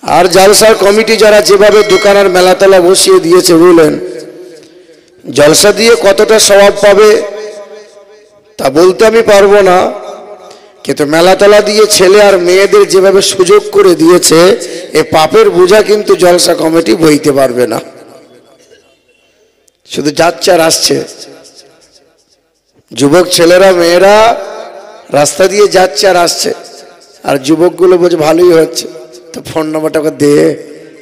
আর জলসার কমিটি যারা যেভাবে দোকান আর মেলাতলা বসিয়ে দিয়েছে, বুঝলেন, জলসা দিয়ে কতটা স্বভাব পাবে তা বলতে আমি পারবো না, কিন্তু মেলাতলা দিয়ে ছেলে আর মেয়েদের যেভাবে সুযোগ করে দিয়েছে, এ পাপের বোঝা কিন্তু জলসা কমিটি বইতে পারবে না। শুধু যাচ্ছে আর আসছে, যুবক ছেলেরা মেয়েরা রাস্তা দিয়ে যাচ্ছে আর আসছে, আর যুবকগুলো বলছে ভালোই হচ্ছে, তো ফোন নাম্বারটাকে দে,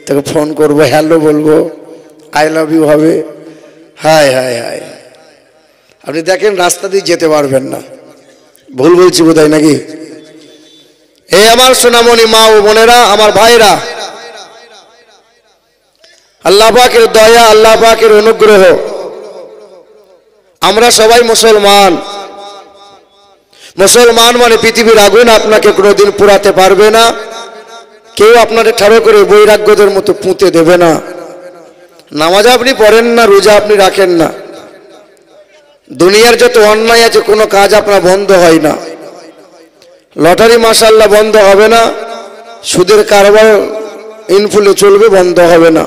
তোকে ফোন করবো, হ্যালো বলবো, আই লাভ ইউ হবে। হায় হায় হায়, আপনি দেখেন রাস্তা দিয়ে যেতে পারবেন না। ভুল বলছি বোধহয় নাকি? এই আমার সোনামণি মা ও বোনেরা, আমার ভাইরা, আল্লাহ পাকের দয়া, আল্লাহ পাকের অনুগ্রহ, আমরা সবাই মুসলমান। মুসলমান মানে পৃথিবীর আগুন আপনাকে কোনোদিন পোড়াতে পারবে না, কেউ আপনাকে ঠাড়ো করে বৈরাগ্যদের মতো পুঁতে দেবে না। নামাজ আপনি পড়েন না, রোজা আপনি রাখেন না, দুনিয়ার যত অন্যায় আছে কোনো কাজ আপনার বন্ধ হয় না। লটারি মাশাআল্লাহ বন্ধ হবে না, সুদের কারবার ইনফুলে চলবে, বন্ধ হবে না।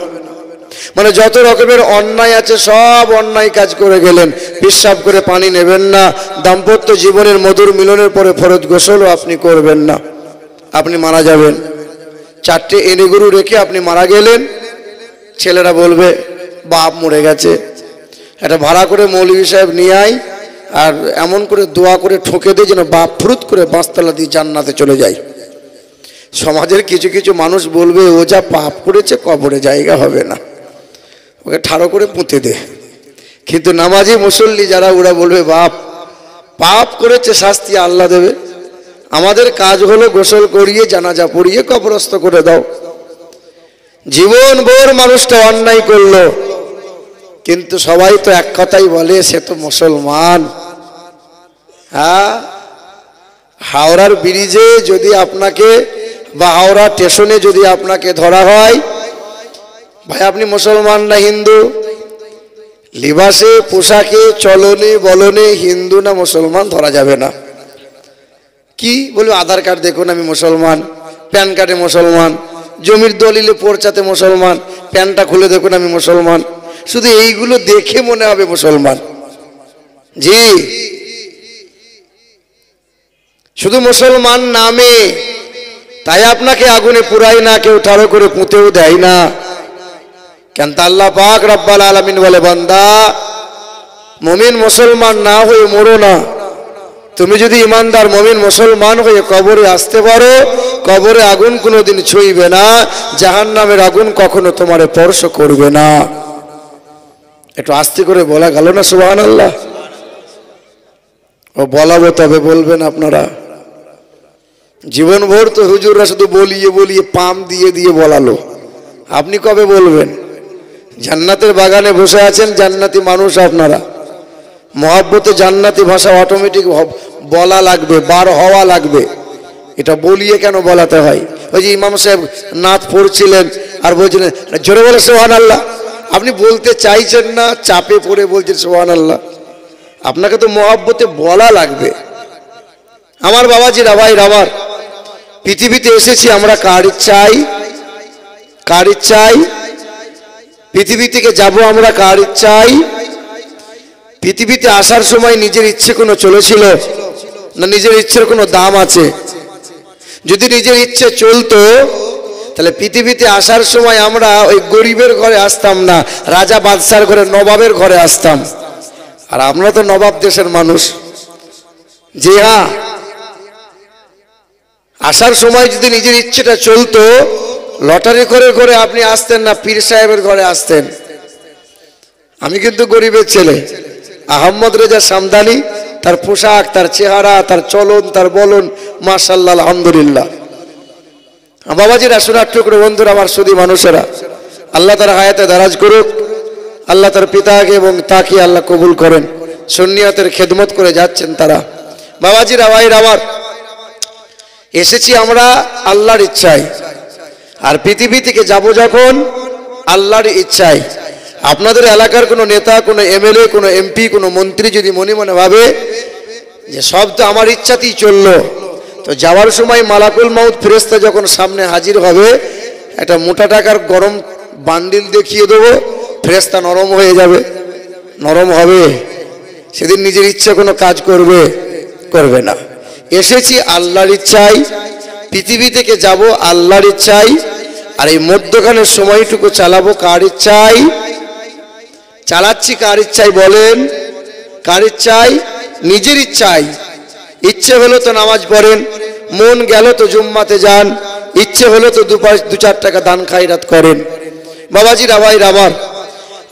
মানে যত রকমের অন্যায় আছে সব অন্যায় কাজ করে গেলেন, পেশাব করে পানি নেবেন না, দাম্পত্য জীবনের মধুর মিলনের পরে ফরজ গোসলও আপনি করবেন না, আপনি মারা যাবেন। 4টে এনে গরু রেখে আপনি মারা গেলেন, ছেলেরা বলবে বাপ মরে গেছে, এটা ভাড়া করে মৌলভী সাহেব নিয়ে আয়, আর এমন করে দোয়া করে ঠকে দেয় যেন বাপ ফুরুত করে বাঁশতলা দিয়ে জান্নাতে চলে যায়। সমাজের কিছু কিছু মানুষ বলবে ও যা পাপ করেছে কবরে জায়গা হবে না, ওকে ঠাড়ো করে পুঁতে দে। কিন্তু নামাজি মুসল্লি যারা, ওরা বলবে বাপ পাপ করেছে, শাস্তি আল্লাহ দেবে, আমাদের কাজ হলো গোসল করিয়ে জানাজা পড়িয়ে কবরস্থ করে দাও। জীবন ভোর মানুষটা অন্যায় করলো, কিন্তু সবাই তো এক কথাই বলে সে তো মুসলমান। হ্যাঁ, হাওড়ার ব্রিজে যদি আপনাকে বা হাওড়া স্টেশনে যদি আপনাকে ধরা হয়, ভাই আপনি মুসলমান না হিন্দু? লিবাসে, পোশাকে, চলনে বলনে হিন্দু না মুসলমান ধরা যাবে না। কি বলবো, আধার কার্ড দেখুন আমি মুসলমান, প্যান কার্ডে মুসলমান, জমির দলিলে পর্চাতে মুসলমান, প্যানটা খুলে দেখুন আমি মুসলমান। শুধু এইগুলো দেখে মনে হবে মুসলমান। জি, শুধু মুসলমান নামে, তাই আপনাকে আগুনে পুরাই না, কেউ ঠাড়ো করে পুঁতেও দেয় না। কেন তা আল্লাহ পাক রব্বুল আলামিন বলে, বান্দা মুমিন মুসলমান না হয়ে মরো না। তুমি যদি ইমানদার মুমিন মুসলমান হয়ে কবরে আসতে পারো, কবরে আগুন কোনোদিন ছুঁইবে না, জাহান্নামের আগুন কখনো তোমার স্পর্শ করবে না। একটু আস্তে করে বলা গেল না সুবহানাল্লাহ? ও বলাবো, তবে বলবেন আপনারা। জীবনভর তো হুজুররা শুধু বলিয়ে বলিয়ে পাম দিয়ে দিয়ে বলালো, আপনি কবে বলবেন? জান্নাতের বাগানে বসে আছেন, জান্নাতি মানুষ আপনারা, মহাব্বতে জান্নাতি ভাষা অটোমেটিক বলা লাগবে, বার হওয়া লাগবে। এটা বলিয়ে কেন বলাতে হয়? ওই যে ইমাম সাহেব নাত পড়ছিলেন আর বলছিলেন জোরে বলে সুবহানাল্লাহ, আপনি বলতে চাইছেন না, চাপে পড়ে বলছেন সুবহানাল্লাহ। আপনাকে তো মহাব্বতে বলা লাগবে। আমার বাবাজিরা, ভাইরা আমার, পৃথিবীতে এসেছি আমরা কার ইচ্ছায়? কার ইচ্ছায়? পৃথিবী থেকে যাব আমরা কার ইচ্ছায়? পৃথিবীতে আসার সময় নিজের ইচ্ছে কোনো চলেছিল না? নিজের ইচ্ছের কোনো দাম আছে? যদি নিজের ইচ্ছে চলতো, তাহলে পৃথিবীতে আসার সময় আমরা ওই গরিবের ঘরে আসতাম না, রাজা বাদশার ঘরে, নবাবের ঘরে আসতাম। আর আমরা তো নবাব দেশের মানুষ। জি হ্যাঁ, আসার সময় যদি নিজের ইচ্ছেটা চলতো, লটারি করে করে আপনি আসতেন না, পীর সাহেবের ঘরে আসতেন। আমি কিন্তু গরিবের ছেলে। আহমদ রেজা সামদানি, তার পোশাক, তার চেহারা, তার চলন, তার বলন, মাশাআল্লাহ, আলহামদুলিল্লাহ। বাবাজিরা, শোনার টুকরো বন্ধুরা, আমার সুদী মানুষেরা, আল্লাহ তার হায়াতে দারাজ করুক, আল্লাহ তার পিতাকে এবং তাকে আল্লাহ কবুল করেন। সুন্নিয়তের খেদমত করে যাচ্ছেন তারা। বাবাজিরা, ভাইরা আমার, এসেছি আমরা আল্লাহর ইচ্ছায়, আর পৃথিবী থেকে যাব যখন আল্লাহর ইচ্ছায়। আপনাদের এলাকার কোনো নেতা, কোনো এমএলএ, কোনো এমপি, কোনো মন্ত্রী যদি মনে মনে ভাবে যে সব তো আমার ইচ্ছাতেই চললো, তো যাওয়ার সময় মালাকুল মাউত ফেরেশতা যখন সামনে হাজির হবে, একটা মোটা টাকার গরম বান্ডিল দেখিয়ে দেবো, ফেরেশতা নরম হয়ে যাবে? নরম হবে? সেদিন নিজের ইচ্ছে কোনো কাজ করবে? করবে না। এসেছি আল্লাহর ইচ্ছায়, পৃথিবী থেকে যাব আল্লাহর ইচ্ছায়, আর এই মধ্যখানের সময়টুকু চালাবো কার ইচ্ছায়? চালাচ্ছি কার ইচ্ছায় বলেন? কার ইচ্ছায়? নিজের ইচ্ছায়। ইচ্ছে হলো তো নামাজ পড়েন, মন গেল তো জুম্মাতে যান, ইচ্ছে হলো তো দু চার টাকা দান খায়রাত করেন। বাবাজিরা, ভাইরা আমার,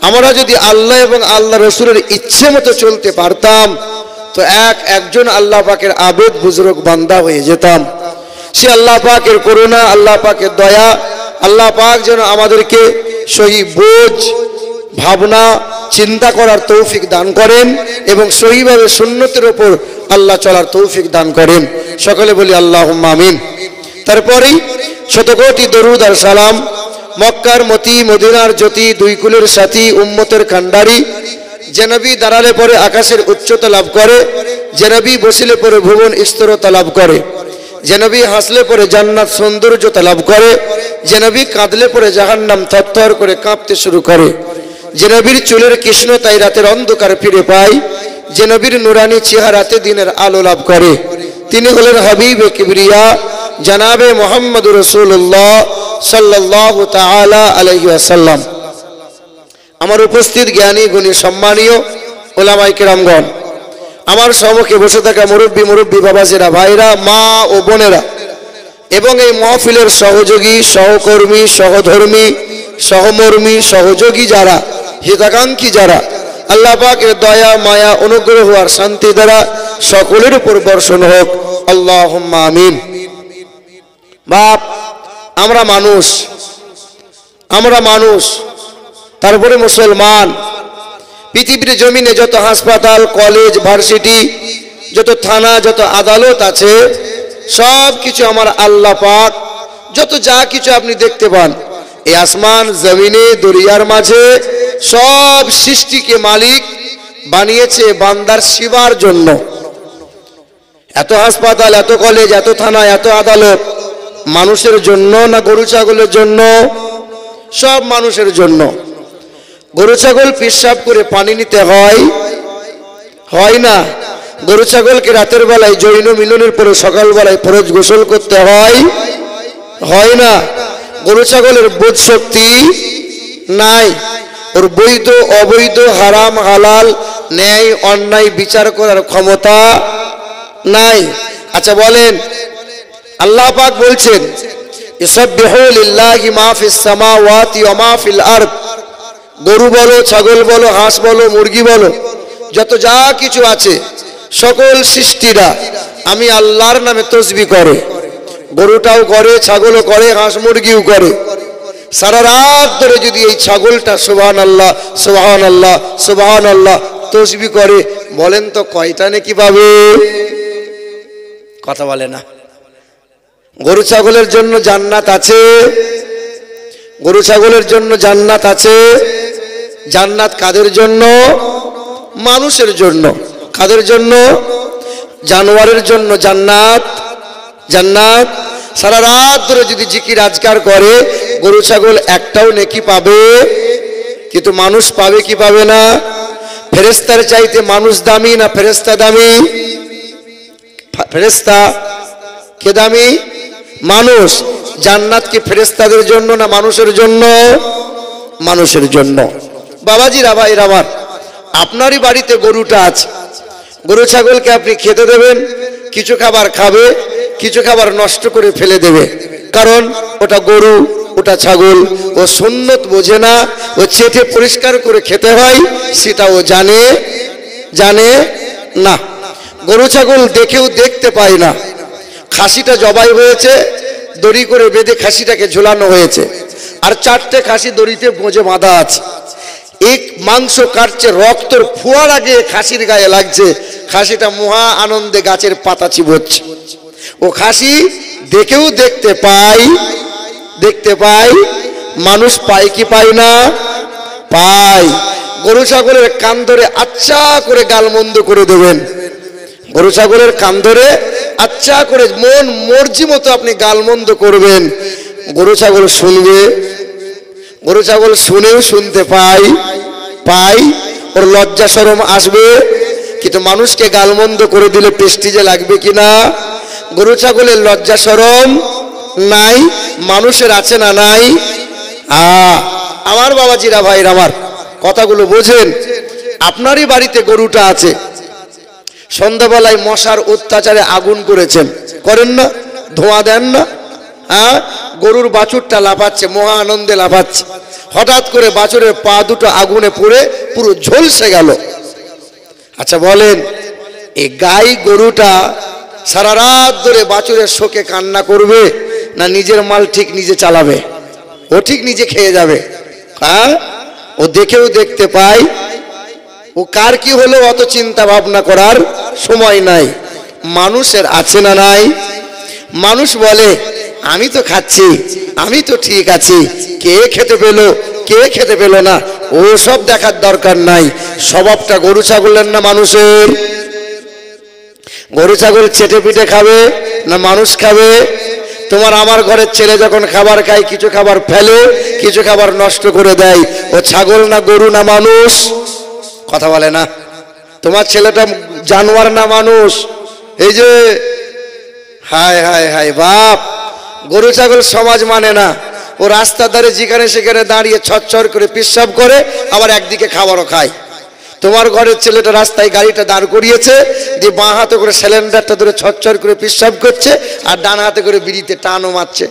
আমরা যদি আল্লাহ এবং আল্লাহ রসুলের ইচ্ছে মতো চলতে পারতাম তো একজন আল্লাহ পাকের আবেদ বুজুর্গ বান্দা হয়ে যেতাম। সে আল্লাহ পাকের করুণা, আল্লাহ পাকের দয়া, আল্লাহ পাক যেন আমাদেরকে সহি বোঝ, ভাবনা, চিন্তা করার তৌফিক দান করেন এবং সহিভাবে সুন্নতের উপর আল্লাহ চলার তৌফিক দান করেন। সকলে বলি আল্লাহুম্মা আমিন। তারপরেই শতকোটি দরুদ আর সালাম মক্কার মতি, মদিনার জ্যোতি, দুই কুলের সাথী, উম্মতের কান্ডারি, যে নবী দাঁড়ালে পরে আকাশের উচ্চতা লাভ করে, যে নবী বসিলে পরে ভুবন স্থিরতা লাভ করে, যে নবী হাসলে পরে জান্নাত সৌন্দর্যতা লাভ করে, যে নবী কাঁদলে পরে জাহান্নাম থরথর করে কাঁপতে শুরু করে, যে নবীর চুলের কৃষ্ণতায় রাতের অন্ধকার ফিরে পায়, যে নবীর নুরানি চেহারাতে দিনের আলো লাভ করে, তিনি হলেন হাবিবে কিবরিয়া জনাবে মুহাম্মদুর রাসূলুল্লাহ সাল্লাল্লাহু তাআলা আলাইহি ওয়াসাল্লাম। আমার উপস্থিত জ্ঞানী গুণী সম্মানীয় ওলামায়ে কেরামগণ, আমার সম্মুখে বসে থাকা মুরব্বী বাবাজিরা, ভাইরা, মা ও বোনেরা, এবং এই মাহফিলের সহযোগী, সহকর্মী, সহধর্মী, সহমর্মী, সহযোগী যারা, হিতাকাঙ্ক্ষী যারা, আল্লাহ পাকের দয়া, মায়া, অনুগ্রহ আর শান্তি দ্বারা সকলের উপর বর্ষণ হোক, আল্লাহুম্মা আমিন। বাপ, আমরা মানুষ, তারপরে মুসলমান। পৃথিবীর জমিনে যত হাসপাতাল, কলেজ, ভার্সিটি, যত থানা, যত আদালত আছে, সব কিছু আমার আল্লাহ পাক, যত যা কিছু আপনি দেখতে পান এই আসমান, জমিনে, দরিয়ার মাঝে, সব সৃষ্টিকে মালিক বানিয়েছে বান্দার সেবার জন্য। এত হাসপাতাল, এত কলেজ, এত থানা, এত আদালত মানুষের জন্য না গরু ছাগলের জন্য? সব মানুষের জন্য। গরু ছাগল পেশাব করে পানি নিতে হয় না? গরু ছাগলকে রাতের বেলায় যৌন মিলনের পরে সকালবেলায় ফরজ গোসল করতে হয় না? গরু ছাগলের বোধ শক্তি নাই, ওর বৈধ অবৈধ, হারাম হালাল, ন্যায় অন্যায় বিচার করার ক্ষমতা নাই। আচ্ছা বলেন, আল্লাহ পাক বলছেন ইসাব্বিহু লিল্লাহি মা ফিস সামাওয়াতি ওয়া মা ফিল আরদ। গরু বলো, ছাগল বলো, হাঁস বলো, মুরগি বলো, যত যা কিছু আছে সকল সৃষ্টিরা আমি আল্লাহর নামে তাসবিহ করে। গরুটাও করে, ছাগলও করে, হাঁস মুরগিও করে। সারা রাত ধরে যদি এই ছাগলটা সুবহানাল্লাহ সুবহানাল্লাহ সুবহানাল্লাহ তাসবিহ করে, বলেন তো কয়টা নেকি পাবে? কথা বলে না। গরু ছাগলের জন্য জান্নাত আছে, গরু ছাগলের জন্য জান্নাত আছে। জান্নাত কাদের জন্য? মানুষের জন্য। কাদের জন্য? জানোয়ারের জন্য জান্নাত। সারা রাত ধরে যদি জিকির আজকার করে, গরু ছাগল একটাও নেকি পাবে, কিন্তু মানুষ পাবে কি পাবে না? ফেরেশতার চাইতে মানুষ দামি না ফেরেশতা দামি? ফেরেশতা কে দামি? মানুষ। জান্নাত কি ফেরেশতাদের জন্য না মানুষের জন্য? মানুষের জন্য। বাবাজিরা, ভাইরা আমার, আপনারই বাড়িতে গরুটা আছে, গরু ছাগলকে আপনি খেতে দেবেন, কিছু খাবার খাবে, কিছু খাবার নষ্ট করে ফেলে দেবে। কারণ ওটা গরু, ওটা ছাগল, ও সুন্নত বোঝে না, ও চেটে পরিষ্কার করে খেতে হয় সেটা ও জানে না। গরু ছাগল দেখেও দেখতে পায় না। খাসিটা জবাই হয়েছে, দড়ি করে বেঁধে খাসিটাকে ঝুলানো হয়েছে, আর 4টে খাসি দড়িতে বোঝে বাঁধা আছে। এক মাংস কাটছে, রক্তর ফোয়ার আগে খাসির গায়ে লাগছে, খাসিটা মহা আনন্দে গাছের পাতা চিবোচ্ছে। ও খাসি দেখেও দেখতে পায়, মানুষ পায় কি পায় না? পায়। গরু ছাগলের কান ধরে আচ্ছা করে গালমন্দ করে দেবেন, গরু ছাগলের কান ধরে আচ্ছা করে মন মর্জি মতো আপনি গালমন্দ করবেন, গরু ছাগল শুনবে, গরু ছাগল শুনেও শুনতে পাই ওর লজ্জা শরম আসবে, কিন্তু মানুষকে গালমন্দ করে দিলে প্রেস্টিজে লাগবে কিনা? গরু ছাগলের লজ্জা শরম নাই, মানুষের আছে না নাই? আমার বাবাজিরা ভাইরা আমার কথাগুলো বোঝেন। আপনারই বাড়িতে গরুটা আছে, সন্ধ্যাবেলায় মশার অত্যাচারে আগুন করেছেন, করেন না? ধোঁয়া দেন না? গরুর বাছুরটা লাফাচ্ছে, মহা আনন্দে লাফাচ্ছে, হঠাৎ করে বাছুরের পা দুটো আগুনে পড়ে পুরো ঝলসে গেল। আচ্ছা বলেন, এই গাই গরুটা সারা রাত ধরে বাছুরের শোকে কান্না করবে, না নিজের মাল ঠিক নিজে চালাবে? ও ঠিক নিজে খেয়ে যাবে। ও দেখেও দেখতে পায়, ও কার কি হলো অত চিন্তা ভাবনা করার সময় নাই। মানুষের আছে না নাই? মানুষ বলে আমি তো খাচ্ছি, আমি তো ঠিক আছি, কে খেতে পেলো কে খেতে পেলো না ও সব দেখার দরকার নাই। স্বভাবটা গরু ছাগলের না মানুষের? গরু ছাগল চেটে পিটে খাবে না মানুষ খাবে? তোমার আমার ঘরের ছেলে যখন খাবার খায়, কিছু খাবার ফেলে, কিছু খাবার নষ্ট করে দেয়, ও ছাগল না গরু না মানুষ? কথা বলে না। তোমার ছেলেটা জানোয়ার না মানুষ? এই যে হায় হায় হায় বাপ, গরু ছাগল সমাজ মানে না। ও রাস্তার ধারে যেখানে সেখানে দাঁড়িয়ে ছচ্ছর করে পেশাব করে, আবার একদিকে খাবারও খায়। তোমার ঘরের ছেলেটা রাস্তায় গাড়িটা দাঁড় করিয়েছে, দিয়ে বাঁ হাতে করে সিলিন্ডারটা ধরে ছচ্ছর করে পেশাব করছে, আর ডান হাতে করে বিড়িতে টানও মারছে।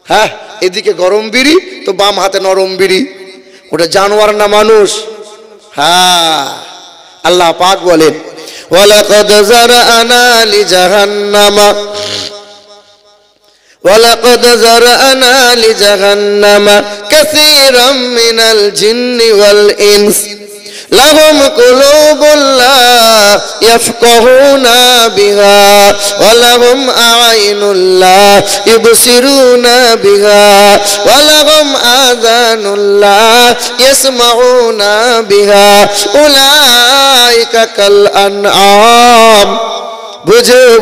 হ্যাঁ, এদিকে গরম বিড়ি তো বাম হাতে নরম বিড়ি। ওটা জানোয়ার না মানুষ? হ্যাঁ, আল্লাহ পাক বলেন ওয়ালাকাদ যারানা লিজাহান্নামা ওয়ালাকাদ যারানা লিজাহান্নামা কাসীরাম মিনাল জিন্নি ওয়াল ইনস লাহুম কুলুবুন লা ইয়াফকাহুনা বিহা ওয়া লাহুম আ'ইনুন লা ইবসিরুনা বিহা ওয়া লাহুম আযানুন লা ইয়াসমাউনা বিহা উলাইকা কাল আনআম।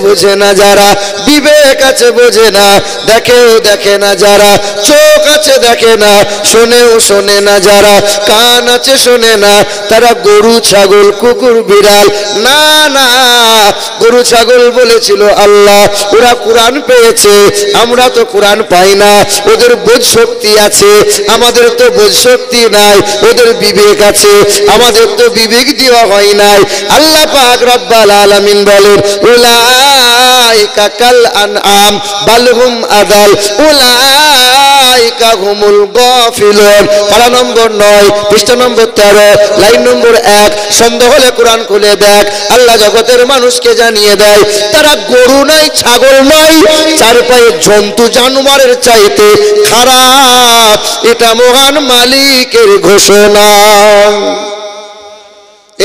বুঝে না যারা, বিবেক আছে বোঝে না, দেখেও দেখে না যারা, চোখ আছে দেখে না, শোনেও শোনে না যারা, কান আছে শোনে না, তারা গরু ছাগল কুকুর বিড়াল না। না, গরু ছাগল বলেছিল আল্লাহ, ওরা কোরআন পেয়েছে, আমরা তো কোরআন পাই না। ওদের বোধ শক্তি আছে, আমাদের তো বোধ শক্তি নাই। ওদের বিবেক আছে, আমাদের তো বিবেক দেওয়া হয় নাই। আল্লাহ পাক রব্বুল আলামিন বলেন উলাইকা কাল আনআম বাল হুম আদাল উলাইকা হুমুল গাফিলুন। পারা নম্বর 9 পৃষ্ঠা নম্বর 13 লাইন নম্বর 1। সন্দেহ হলে কোরআন খুলে দেখ। আল্লাহ জগতের মানুষকে জানিয়ে দেয় তারা গরু নয়, ছাগল নয়, চার পায়ে জন্তু জানোয়ারের চাইতে খারাপ। এটা মহান মালিকের ঘোষণা।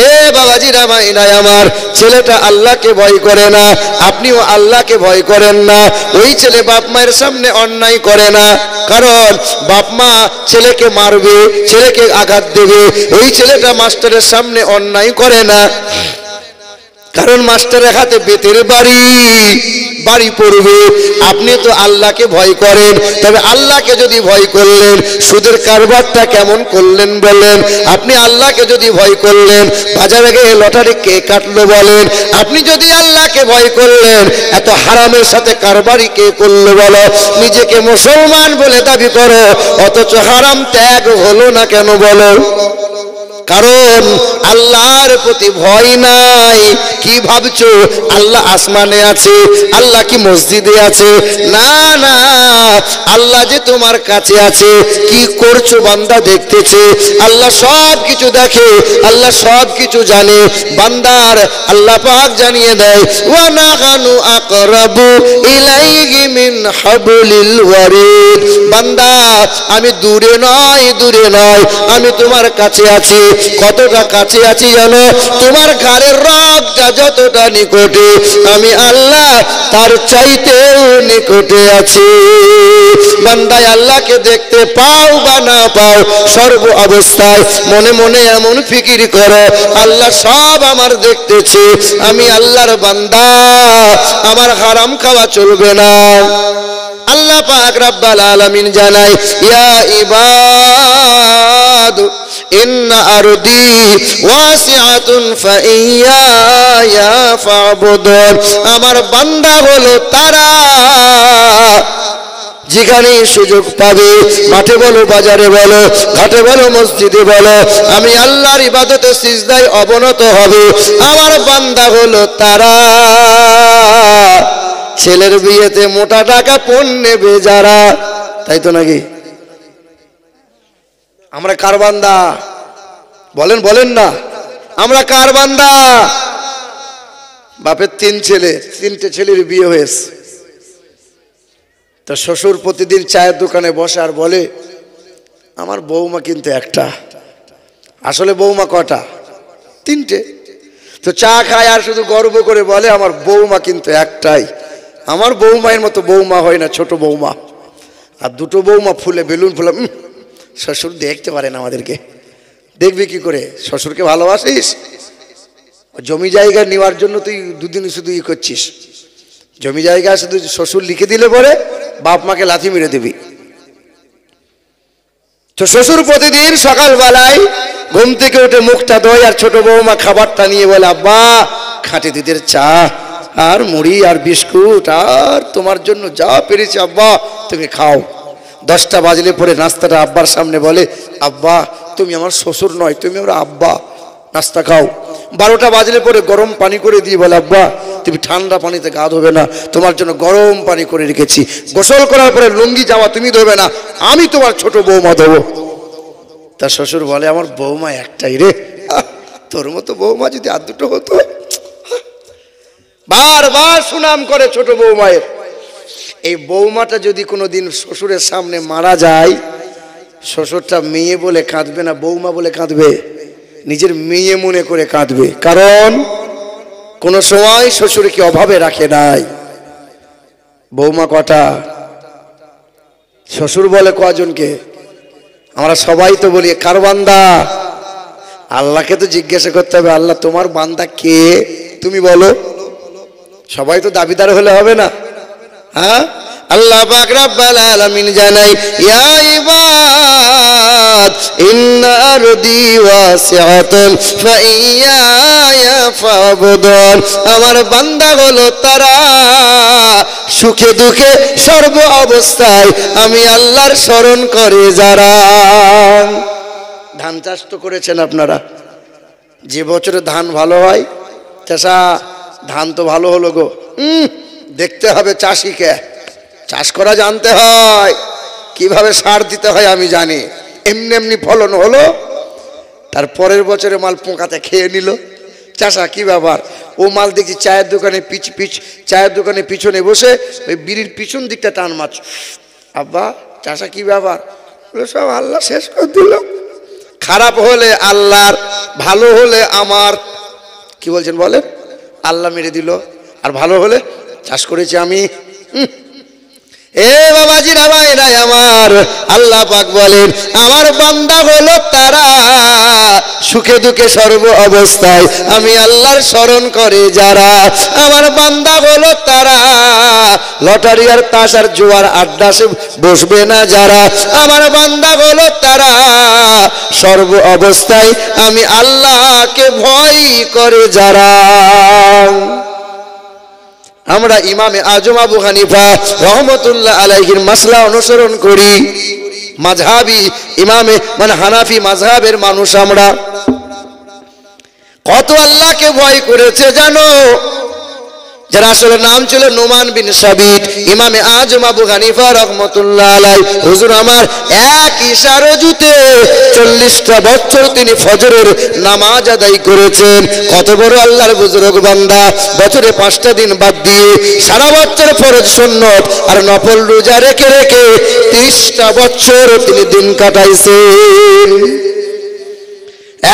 এ বাবাজিরা মাইনাই আমার, ছেলেটা আল্লাহকে ভয় করে না, আপনিও আল্লাহকে ভয় করেন না। ওই ছেলে বাপ মায়ের সামনে অন্যায় করে না, কারণ বাপ মা ছেলেকে মারবে, ছেলেকে আঘাত দেবে। ওই ছেলেটা মাস্টারের সামনে অন্যায় করে না, কারণ মাস্টারের হাতে বেতের বাড়ি পড়বে। আপনি তো আল্লাহকে ভয় করেন, তবে আল্লাহকে যদি ভয় করলেন, সুদের কারবারটা কেমন করলেন বলেন? আপনি আল্লাহকে যদি ভয় করলেন, বাজারে গিয়ে লটারি কে কাটলো বলেন? আপনি যদি আল্লাহকে ভয় করলেন, এত হারামের সাথে কারবারি কে করলো বলো? নিজেকে মুসলমান বলে দাবি করো, অথচ হারাম ত্যাগ হলো না কেন বলো? কারণ আল্লাহর প্রতি ভয় নাই। কি ভাবছো আল্লাহ আসমানে আছে, আল্লাহ কি মসজিদে আছে? না না, আল্লাহ যে তোমার কাছে আছে, কি করছো বান্দা দেখতেছে। আল্লাহ সব কিছু দেখে, আল্লাহ সব কিছু জানে। বান্দার আল্লাহ পাক জানিয়ে দেয় ওয়া নাহানু আকরাবু ইলাইহি মিন হাবলিল ওয়ারিদ। বান্দা আমি দূরে নয়, আমি তোমার কাছে আছি। কতটা কাছে আছি জানো? তোমার ঘাড়ের রগটা যতটা নিকটে, আমি আল্লাহ তার চাইতেও নিকটে আছি। বান্দায় আল্লাহকে দেখতে পাও বা না পাও, সর্ব অবস্থায় মনে মনে এমন ফিকির করো, আল্লাহ সব আমার দেখতেছে, আমি আল্লাহর বান্দা, আমার হারাম খাওয়া চলবে না। আল্লাহ পাক রব্বুল আলামিন জানায় ইয়া ইবাদ ইন্না আরদি ওয়াসিআতুন ফাইয়া ফাবুদুন। আমার বান্দা হলো তারা যেখানে সুযোগ পাবে, মাঠে বলো, বাজারে বলো, ঘাটে বলো, মসজিদে বলো, আমি আল্লাহর ইবাদতে সিজদায় অবনত হবে। আমার বান্দা হলো তারা ছেলের বিয়েতে মোটা টাকা পণ নেবে যারা, তাই তো নাকি? আমরা কার বান্দা বলেন? বলেন না, আমরা কার বান্দা? বাপের 3 ছেলে, 3টে ছেলের বিয়ে হয়েছে। তো শ্বশুর প্রতিদিন চায়ের দোকানে বসে আর বলে আমার বৌমা কিন্তু একটা। আসলে বৌমা কটা? 3টে। তো চা খায় আর শুধু গর্ব করে বলে আমার বৌমা কিন্তু একটাই। আমার বৌমায়ের মতো বৌমা হয় না, ছোট বৌমা। আর 2টো বৌমা ফুলে বেলুন ফুলে। শ্বশুর দেখতে পারে না আমাদেরকে, দেখবি কি করে? শ্বশুরকে ভালোবাসিস? জমি জায়গা নেওয়ার জন্য তুই 2 দিন শুধু করছিস। জমি জায়গা শুধু শ্বশুর লিখে দিলে পরে বাপ মাকে লাথি মেরে দিবি। তো শ্বশুর প্রতিদিন সকালবেলায় ঘুম থেকে উঠে মুখটা ধোয় আর ছোট বৌমা খাবারটা নিয়ে বলে আব্বা খাঁটি দুধের চা আর মুড়ি আর বিস্কুট আর তোমার জন্য যা পেরেছি আব্বা তুমি খাও। 10টা বাজলে পরে নাস্তাটা আব্বার সামনে বলে আব্বা তুমি আমার শ্বশুর নয়, তুমি আমার আব্বা, নাস্তা খাও। 12টা বাজলে পরে গরম পানি করে দিয়ে বলে আব্বা তুমি ঠান্ডা পানিতে গা ধোবে না, তোমার জন্য গরম পানি করে রেখেছি। গোসল করার পরে লুঙ্গি জামা তুমি ধোবে না, আমি তোমার ছোট বৌমা দেবো। তার শ্বশুর বলে আমার বৌমা একটাই রে, তোর মতো বৌমা যদি আর 2টো হতো। বারবার সুনাম করে ছোট বৌমায়ের। এই বৌমাটা যদি কোনোদিন শ্বশুরের সামনে মারা যায়, শ্বশুরটা মেয়ে বলে কাঁদবে না, বৌমা বলে কাঁদবে, নিজের মেয়ে মনে করে কাঁদবে। কারণ কোন সময় শ্বশুরকে অভাবে রাখে নাই। বৌমা কটা? শ্বশুর বলে কজনকে? আমরা সবাই তো বলি কার বান্দা? আল্লাহকে তো জিজ্ঞাসা করতে হবে আল্লাহ তোমার বান্দা কে, তুমি বলো। সবাই তো দাবিদার হলে হবে না। হ্যাঁ, আল্লাহ পাক রব্বুল আলামিন জানাই ইয়া ইবাদ ইন্না আরদি ওয়াসিআতুন ফাইয়া ফাবুদুন। আমার বান্দা হলো তারা সুখে দুঃখে সর্ব অবস্থায় আমি আল্লাহর স্মরণ করে যারা। ধান চাষ তো করেছেন আপনারা, যে বছরে ধান ভালো হয়, চাষা ধান তো ভালো হলো গো, দেখতে হবে চাষিকে, চাষ করা জানতে হয়, কিভাবে সার দিতে হয় আমি জানি। এমনি এমনি ফলন হলো, তার পরের বছরে মাল পোকাতে খেয়ে নিল। চাষা কি ব্যাপার? ও মাল দেখছি চায়ের দোকানে চায়ের দোকানে পিছনে বসে ওই বিড়ির পিছন দিকটা টান মাছ। আব্বা চাষা কি ব্যাপার? সব আল্লাহ শেষ করে দিল। খারাপ হলে আল্লাহর, ভালো হলে আমার, কি বলছেন বলেন? আল্লাহ মেরে দিল। আর ভালো হলে চাষ করেছি আমি। এ বাবাজিরা ভাইরা আমার, আল্লাহ পাক বলেন আমার বান্দা হলো তারা সুখে দুঃখে সর্ব অবস্থায় আমি আল্লাহর স্মরণ করে যারা। আমার বান্দা হলো তারা লটারি আর তাস আর জুয়ার আড্ডা সে বসবে না যারা। আমার বান্দা হলো তারা সর্ব অবস্থায় আমি আল্লাহকে ভয় করে যারা। আমরা ইমামে আজম আবু হানিফা রহমতুল্লাহ আলাইহির মাসলা অনুসরণ করি। মাযহাবি ইমামে মানে হানাফি মাযহাবের মানুষ আমরা। কত আল্লাহকে ভয় করেছে জানো? যার আসলে নাম ছিল নোমান বিন সাবিত। ইমামে আজম আবু হানিফা রহমতুল্লাহ আলাইহি হুজুর আমার এক ইশারাজুতে 40টা বছর তিনি ফজরের নামাজ আদায় করেছেন। কত বড় আল্লাহর বুজুর্গ বান্দা! বছরে 5টা দিন বাদ দিয়ে সারা বছর ফরজ সুন্নত আর নফল রোজা রেখে রেখে 30টা বছর তিনি দিন কাটাইছেন।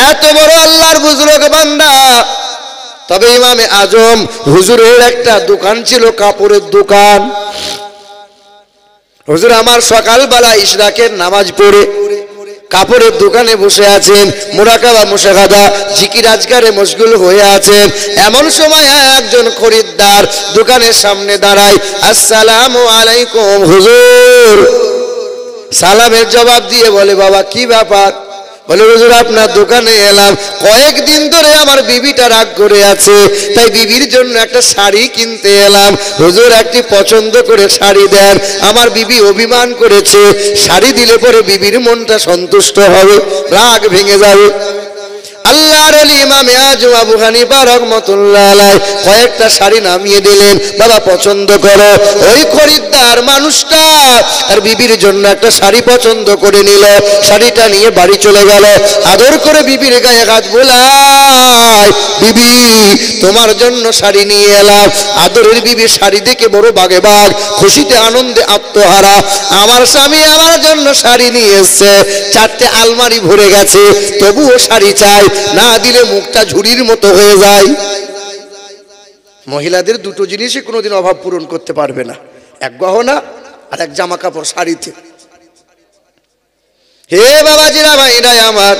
এত বড় আল্লাহর বুজুর্গ বান্দা। তবে ইমামে আজম হুজুরের একটা দোকান ছিল, কাপড়ের দোকান। হুজুর আমার সকালবেলা ইশরাকের নামাজ পড়ে কাপড়ের দোকানে বসে আছেন, মুরাকাবা মুশাহাদা জিকির আজকারে মশগুল হয়ে আছেন। এমন সময় একজন খরিদ্দার দোকানের সামনে দাঁড়ায়, আসসালামু আলাইকুম হুজুর। সালামের জবাব দিয়ে বলে, বাবা কি ব্যাপার? বলে, হুজুর আপনার দোকানে এলাম, কয়েকদিন ধরে আমার বিবিটা রাগ করে আছে, তাই বিবির জন্য একটা শাড়ি কিনতে এলাম। হুজুর একটি পছন্দ করে শাড়ি দেন, আমার বিবি অভিমান করেছে, শাড়ি দিলে পরে বিবির মনটা সন্তুষ্ট হবে, রাগ ভেঙে যাবে। আল্লাহর ওলি ইমামে আজম আবু হানিফা রাহমাতুল্লাহ আলাইহি কয়েকটা শাড়ি নামিয়ে দিলেন, বাবা পছন্দ করো। ওই খরিদ্দার মানুষটা আর বিবির জন্য একটা শাড়ি পছন্দ করে নিল, শাড়িটা নিয়ে বাড়ি চলে গেল। আদর করে বিবির গায়ে হাত বোলায়, বিবি তোমার জন্য শাড়ি নিয়ে এলাম। আদরের বিবি শাড়ি দেখে বড় বাগে বাগ, খুশিতে আনন্দে আত্মহারা। আমার স্বামী আমার জন্য শাড়ি নিয়ে এসছে, 4টে আলমারি ভরে গেছে, তবুও শাড়ি চাই, না দিলে মুখটা ঝুড়ির মতো হয়ে যায়। মহিলাদের দুটো জিনিসই কোনোদিন অভাব পূরণ করতে পারবে না, এক গহনা আর এক জামা কাপড় শাড়িতে। হে বাবাজিরা ভাইরাই আমার,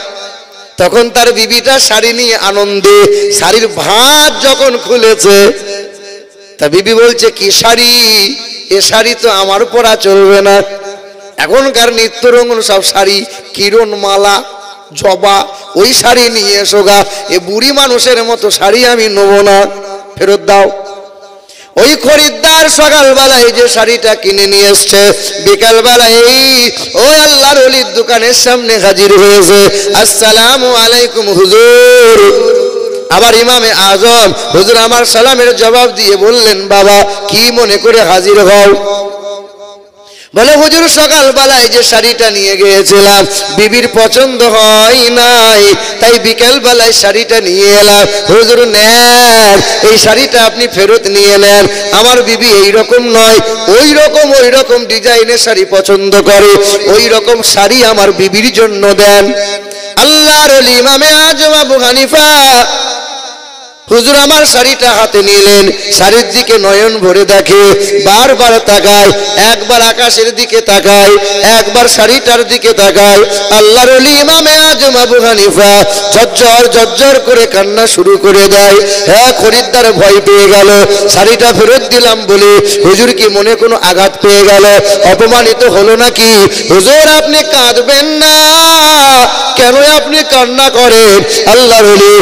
তখন তার বিবিটা শাড়ি নিয়ে আনন্দে, শাড়ির ভাঁজ যখন খুলেছে, তা বিবি বলছে, কি শাড়ি? এ শাড়ি তো আমার পরা চলবে না, এখনকার নিত্য রঙিন সব শাড়ি, কিরণ মালা জবা, ওই শাড়ি নিয়ে এসো গা, এ বুড়ি মানুষের মতো শাড়ি আমি নেব না, ফেরত দাও। ওই খরিদ্দার সকালবেলায় যে শাড়িটা কিনে নিয়ে এসছে, বিকালবেলায় ওই আল্লাহর ওলির দোকানের সামনে হাজির হয়েছে। আসসালামু আলাইকুম হুজুর। আবার ইমামে আজম হুজুর আমার সালামের জবাব দিয়ে বললেন, বাবা কি মনে করে হাজির হও? বলে, হুজুর সকালবেলায় যে শাড়িটা নিয়ে গিয়েছিলাম বিবির পছন্দ হয় নাই, তাই বিকেল বেলায় শাড়িটা নিয়ে এলাম। হুজুর নেন, এই শাড়িটা আপনি ফেরত নিয়ে নেন, আমার বিবি এই রকম নয়, ওই রকম ডিজাইনের শাড়ি পছন্দ করে, ওই রকম শাড়ি আমার বিবির জন্য দেন। আল্লাহর ওলি ইমামে আজম আবু হানিফা হুজুর আমার শাড়িটা হাতে নিলেন, শাড়ির দিকে নয়ন ভরে দেখে, বারবার তাকায়, একবার আকাশের দিকে তাকায়, একবার শাড়িটার দিকে তাকায়। আল্লাহর ওলি ইমামে আজম আবু হানিফা ঝরঝর করে কান্না শুরু করে দেয়। হ্যাঁ, খরিদ্দার ভয় পেয়ে গেল, শাড়িটা ফেরত দিলাম বলে হুজুর কি মনে কোনো আঘাত পেয়ে গেল, অপমানিত হলো নাকি? হুজুর আপনি কাঁদবেন না, কেন আপনি কান্না করেন? আল্লাহর ওলি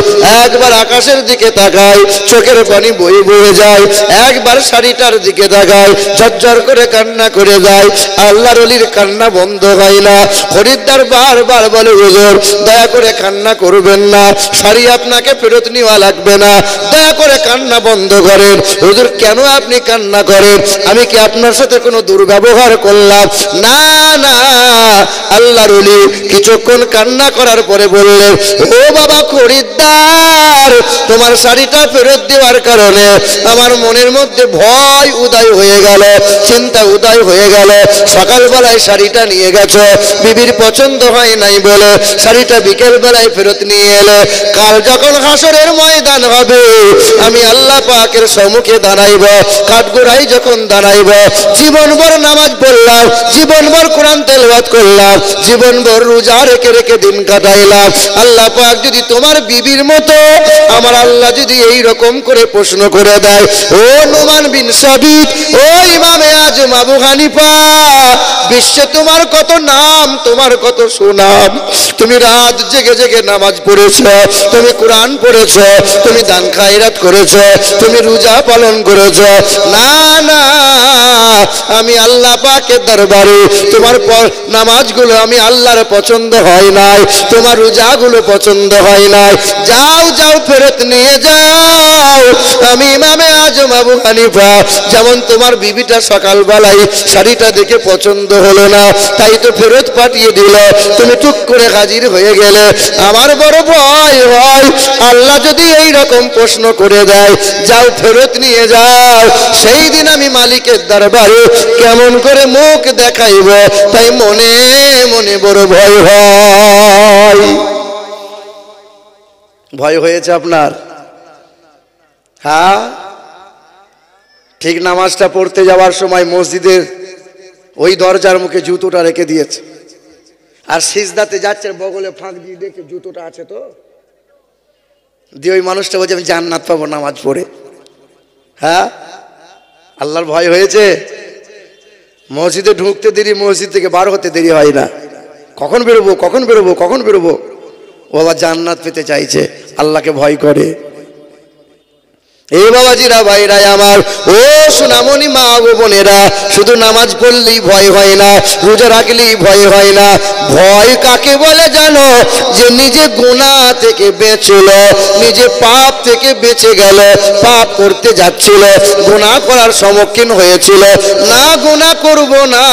একবার আকাশের দিকে তাকায়, চোখের পানি বয়ে বয়ে যায়, একবার শাড়িটার দিকে তাকায়, ঝরঝর করে কান্না করে যায়। আল্লাহর ওলির কান্না বন্ধ হয় না। খরিদ্দার বারবার বলে, হুজুর দয়া করে কান্না করবেন না, শাড়ি আপনাকে ফেরত নেওয়া লাগবে না, দয়া করে কান্না বন্ধ করেন। হুজুর কেন আপনি কান্না করেন? আমি কি আপনার সাথে কোনো দুর্ব্যবহার করলাম? না না। আল্লাহর ওলি কিছুক্ষণ কান্না করার পরে বললেন, ও বাবা খরিদ্দার, তোমার শাড়িটা ফেরত দেওয়ার কারণে আমার মনের মধ্যে ভয় উদয় হয়ে গেল, চিন্তা উদয় হয়ে গেল। সকালবেলায় শাড়িটা নিয়ে গেছো, বিবির পছন্দ হয় নাই বলে শাড়িটা বিকেল বেলায় ফেরত নিয়ে এলে, কাল যখন হাসরের ময়দান হবে, আমি আল্লাহ পাকের সম্মুখে দাঁড়াইব, কাঠগোড়ায় যখন দাঁড়াইব, জীবনভর নামাজ পড়লাম, জীবনভর কোরআন তেলাওয়াত করলাম, জীবনভর রোজা রেখে রেখে দিন কাটাইলাম, আল্লাহ পাক যদি তোমার বিবির মতো আমার আল্লাহ যদি এই রকম করে প্রশ্ন করে দেয়, ও নুমান বিন সাবিত, ও ইমামে আজম আবু হানিফা, বিশ্বে তোমার কত নাম, তোমার কত সুনাম, তুমি রাত জেগে জেগে নামাজ পড়েছ, তুমি কোরআন পড়েছ, তুমি দান খায়রাত করেছ, তুমি রোজা পালন করেছ, না না, আমি আল্লাহ পাকের দরবারে তোমার নামাজগুলো আমি আল্লাহর পছন্দ হয় নাই, তোমার রোজাগুলো পছন্দ হয় নাই, যাও যাও ফেরত নিয়ে যাও। আমি ইমামে আজম আবু হানিফা, যেমন তোমার বিবিটা সকালবেলায় শাড়িটা দেখে পছন্দ হলো না, তাই তো ফেরত পাঠিয়ে দিল, তুমি টুক করে হাজির হয়ে গেলে, আমার বড় ভয় হয় আল্লাহ যদি এই রকম প্রশ্ন করে দেয়, যাও ফেরত নিয়ে যাও, সেই দিন আমি মালিকের দরবারে কেমন করে মুখ দেখাইব, তাই মনে মনে বড় ভয় হয়। ভয় হয়েছে আপনার? হ্যাঁ, ঠিক নামাজটা পড়তে যাওয়ার সময় মসজিদের ওই দরজার মুখে জুতোটা রেখে দিয়েছে, আর সিজদাতে যাচ্ছে, বগলে ফাঁক দিয়ে দেখে জুতোটা আছে তো, দিয়ে ওই মানুষটা বলছে আমি জান্নাত পাবো নামাজ পড়ে। হ্যাঁ, আল্লাহর ভয় হয়েছে? মসজিদে ঢুকতে দেরি, মসজিদ থেকে বার হতে দেরি হয় না। কখন বেরোবো, কখন বেরোবো, কখন বেরোবো? ও আবার জান্নাত পেতে চাইছে, আল্লাহকে ভয় করে। এই বাবাজিরা, ভাইরা আমার, ও সোনামণি মা ও বোনেরা, শুধু নামাজ পড়লেই ভয় হয় না, রোজা রাখলেই ভয় হয় না। ভয় কাকে বলে জানো? যে নিজে গুনাহ থেকে বেঁচল, নিজে পাপ থেকে বেঁচে গেল, পাপ করতে যাচ্ছিল, গুনাহ করার সম্মুখীন হয়েছিল, না গুনাহ করব না,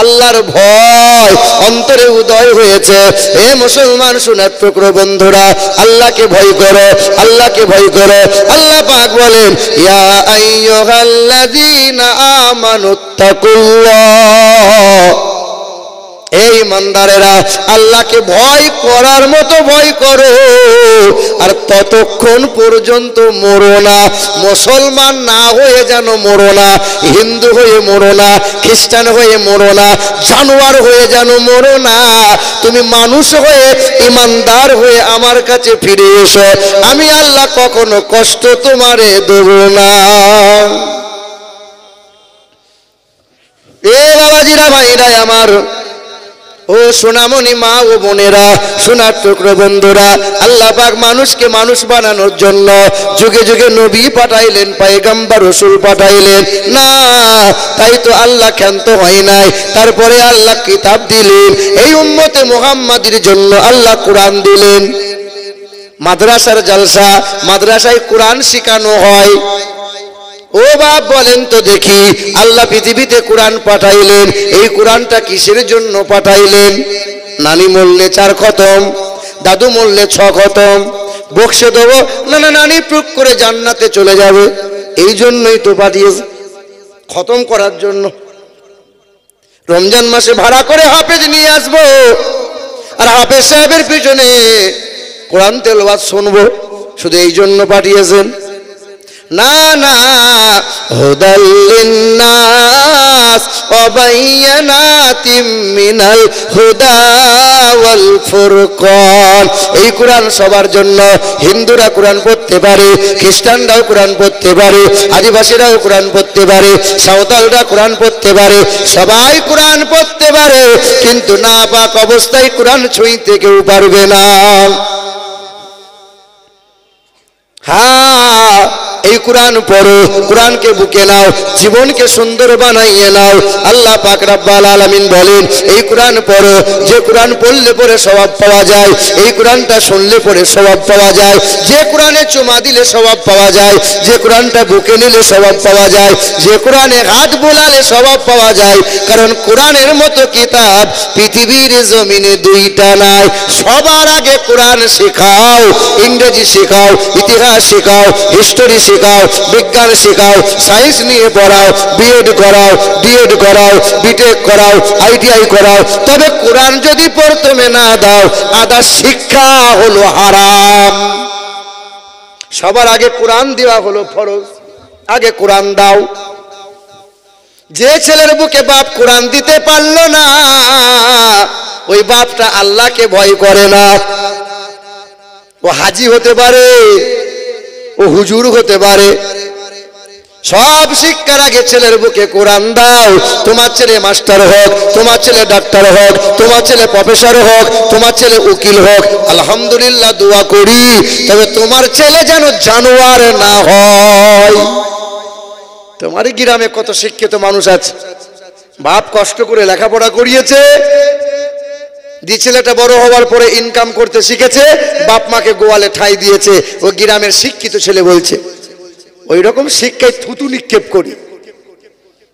আল্লাহর ভয় অন্তরে উদয় হয়েছে। হে মুসলমান সোনার টুকরো বন্ধুরা, আল্লাহকে ভয় করো, আল্লাহকে ভয় করো। আল্লাহ পাক বলেন, ইয়া আইয়ুহাল্লাযীনা আমানুত্তাকুল্লাহ, এই ইমানদারেরা আল্লাহকে ভয় করার মতো ভয় করো, আর ততক্ষণ পর্যন্ত মরো না। মুসলমান না হয়ে যেন মরো না, হিন্দু হয়ে মরো না, খ্রিস্টান হয়ে মরো না, জানোয়ার হয়ে যেন মরো না। তুমি মানুষ হয়ে, ইমানদার হয়ে আমার কাছে ফিরে এসো, আমি আল্লাহ কখনো কষ্ট তোমারে দেব না। এ বাবাজিরা, ভাইরা আমার, ও সোনামণি মা ও বোনেরা, সোনার টুকরো বন্ধুরা, আল্লাহ পাক মানুষকে মানুষ বানানোর জন্য যুগে যুগে নবী পাঠাইলেন, পয়গম্বর রাসূল পাঠাইলেন না। তাই তো আল্লাহ ক্ষান্ত হয় নাই, তারপরে আল্লাহ কিতাব দিলেন। এই উম্মতে মুহাম্মাদের জন্য আল্লাহ কোরআন দিলেন। মাদ্রাসার জলসা, মাদ্রাসায় কোরআন শেখানো হয়। ও বাপ বলেন তো দেখি, আল্লাহ পৃথিবীতে কোরআন পাঠাইলেন, এই কোরআনটা কিসের জন্য পাঠাইলেন? নানি মরলে 4 খতম, দাদু মরলে 6 খতম, বক্সে দেবো না, না নানি প্রুক করে জান্নাতে চলে যাবে, এই জন্যই তো পাঠিয়েছে, খতম করার জন্য। রমজান মাসে ভাড়া করে হাফেজ নিয়ে আসবো, আর হাফেজ সাহেবের পিছনে কোরআন তেলাওয়াত শুনবো, শুধু এই জন্য পাঠিয়েছেন? না না, হুদাল লিন্নাস ওয়া বাইয়িনাতিম মিনাল হুদা ওয়াল ফুরকান। এই কোরআন সবার জন্য। হিন্দুরা কোরআন পড়তে পারে, খ্রিস্টানরাও কোরআন পড়তে পারে, আদিবাসীরাও কোরআন পড়তে পারে, সাঁওতালরা কোরআন পড়তে পারে, সবাই কোরআন পড়তে পারে, কিন্তু না পাক অবস্থায় কোরআন ছুঁইতে কেউ পারবে না। হ্যাঁ, এই কোরআন পড়ো, কোরআনকে বুকে নাও, জীবনকে সুন্দর বানাইয়ে নাও। আল্লাহ পাক রব্বুল আলামিন বলেন, এই কোরআন পড়ো, যে কোরআন পড়লে পরে সওয়াব পাওয়া যায়, এই কোরআনটা শুনলে পরে সওয়াব পাওয়া যায়, যে কোরআনে চুমা দিলে সওয়াব পাওয়া যায়, যে কোরআনটা বুকে নিলে সওয়াব পাওয়া যায়, যে কোরআনে হাত বোলালে সওয়াব পাওয়া যায়। কারণ কোরআনের মতো কিতাব পৃথিবীর জমিনে 2টা নাই। সবার আগে কোরআন শেখাও, ইংরেজি শেখাও, ইতিহাস শেখাও, হিস্টোরি শেখাও, বিজ্ঞান শেখাও, সায়েন্স নিয়ে পড়াও, বিএড করাও, ডিএড করাও, বিটেক করাও, আইটিআই করাও। তবে কোরআন যদি প্রথমে না দাও, আদা শিক্ষা হলো হারাম। সবার আগে কোরআন দেওয়া হলো ফরজ, আগে কোরআন দাও। যে ছেলের বুকে বাপ কোরআন দিতে পারলো না, ওই বাপটা আল্লাহকে ভয় করে না। ও হাজি হতে পারে, ও হুজুর হতে পারে, সব শিক্ষার আগে ছেলের বুকে কোরআন দাও। তোমার ছেলে মাস্টার হোক, তোমার ছেলে ডাক্তার হোক, তোমার ছেলে প্রফেসর হোক, তোমার ছেলে উকিল হোক, আলহামদুলিল্লাহ দোয়া করি, তবে তোমার ছেলে যেন জানোয়ার না হয়। তোমার গ্রামে কত শিক্ষিত মানুষ আছে, বাপ কষ্ট করে লেখাপড়া করিয়েছে, যে ছেলেটা বড় হওয়ার পরে ইনকাম করতে শিখেছে, বাপ মাকে গোয়ালে ঠাঁই দিয়েছে, ও গ্রামের শিক্ষিত ছেলে বলছে। ওই রকম শিক্ষায় থুতু নিক্ষেপ করি।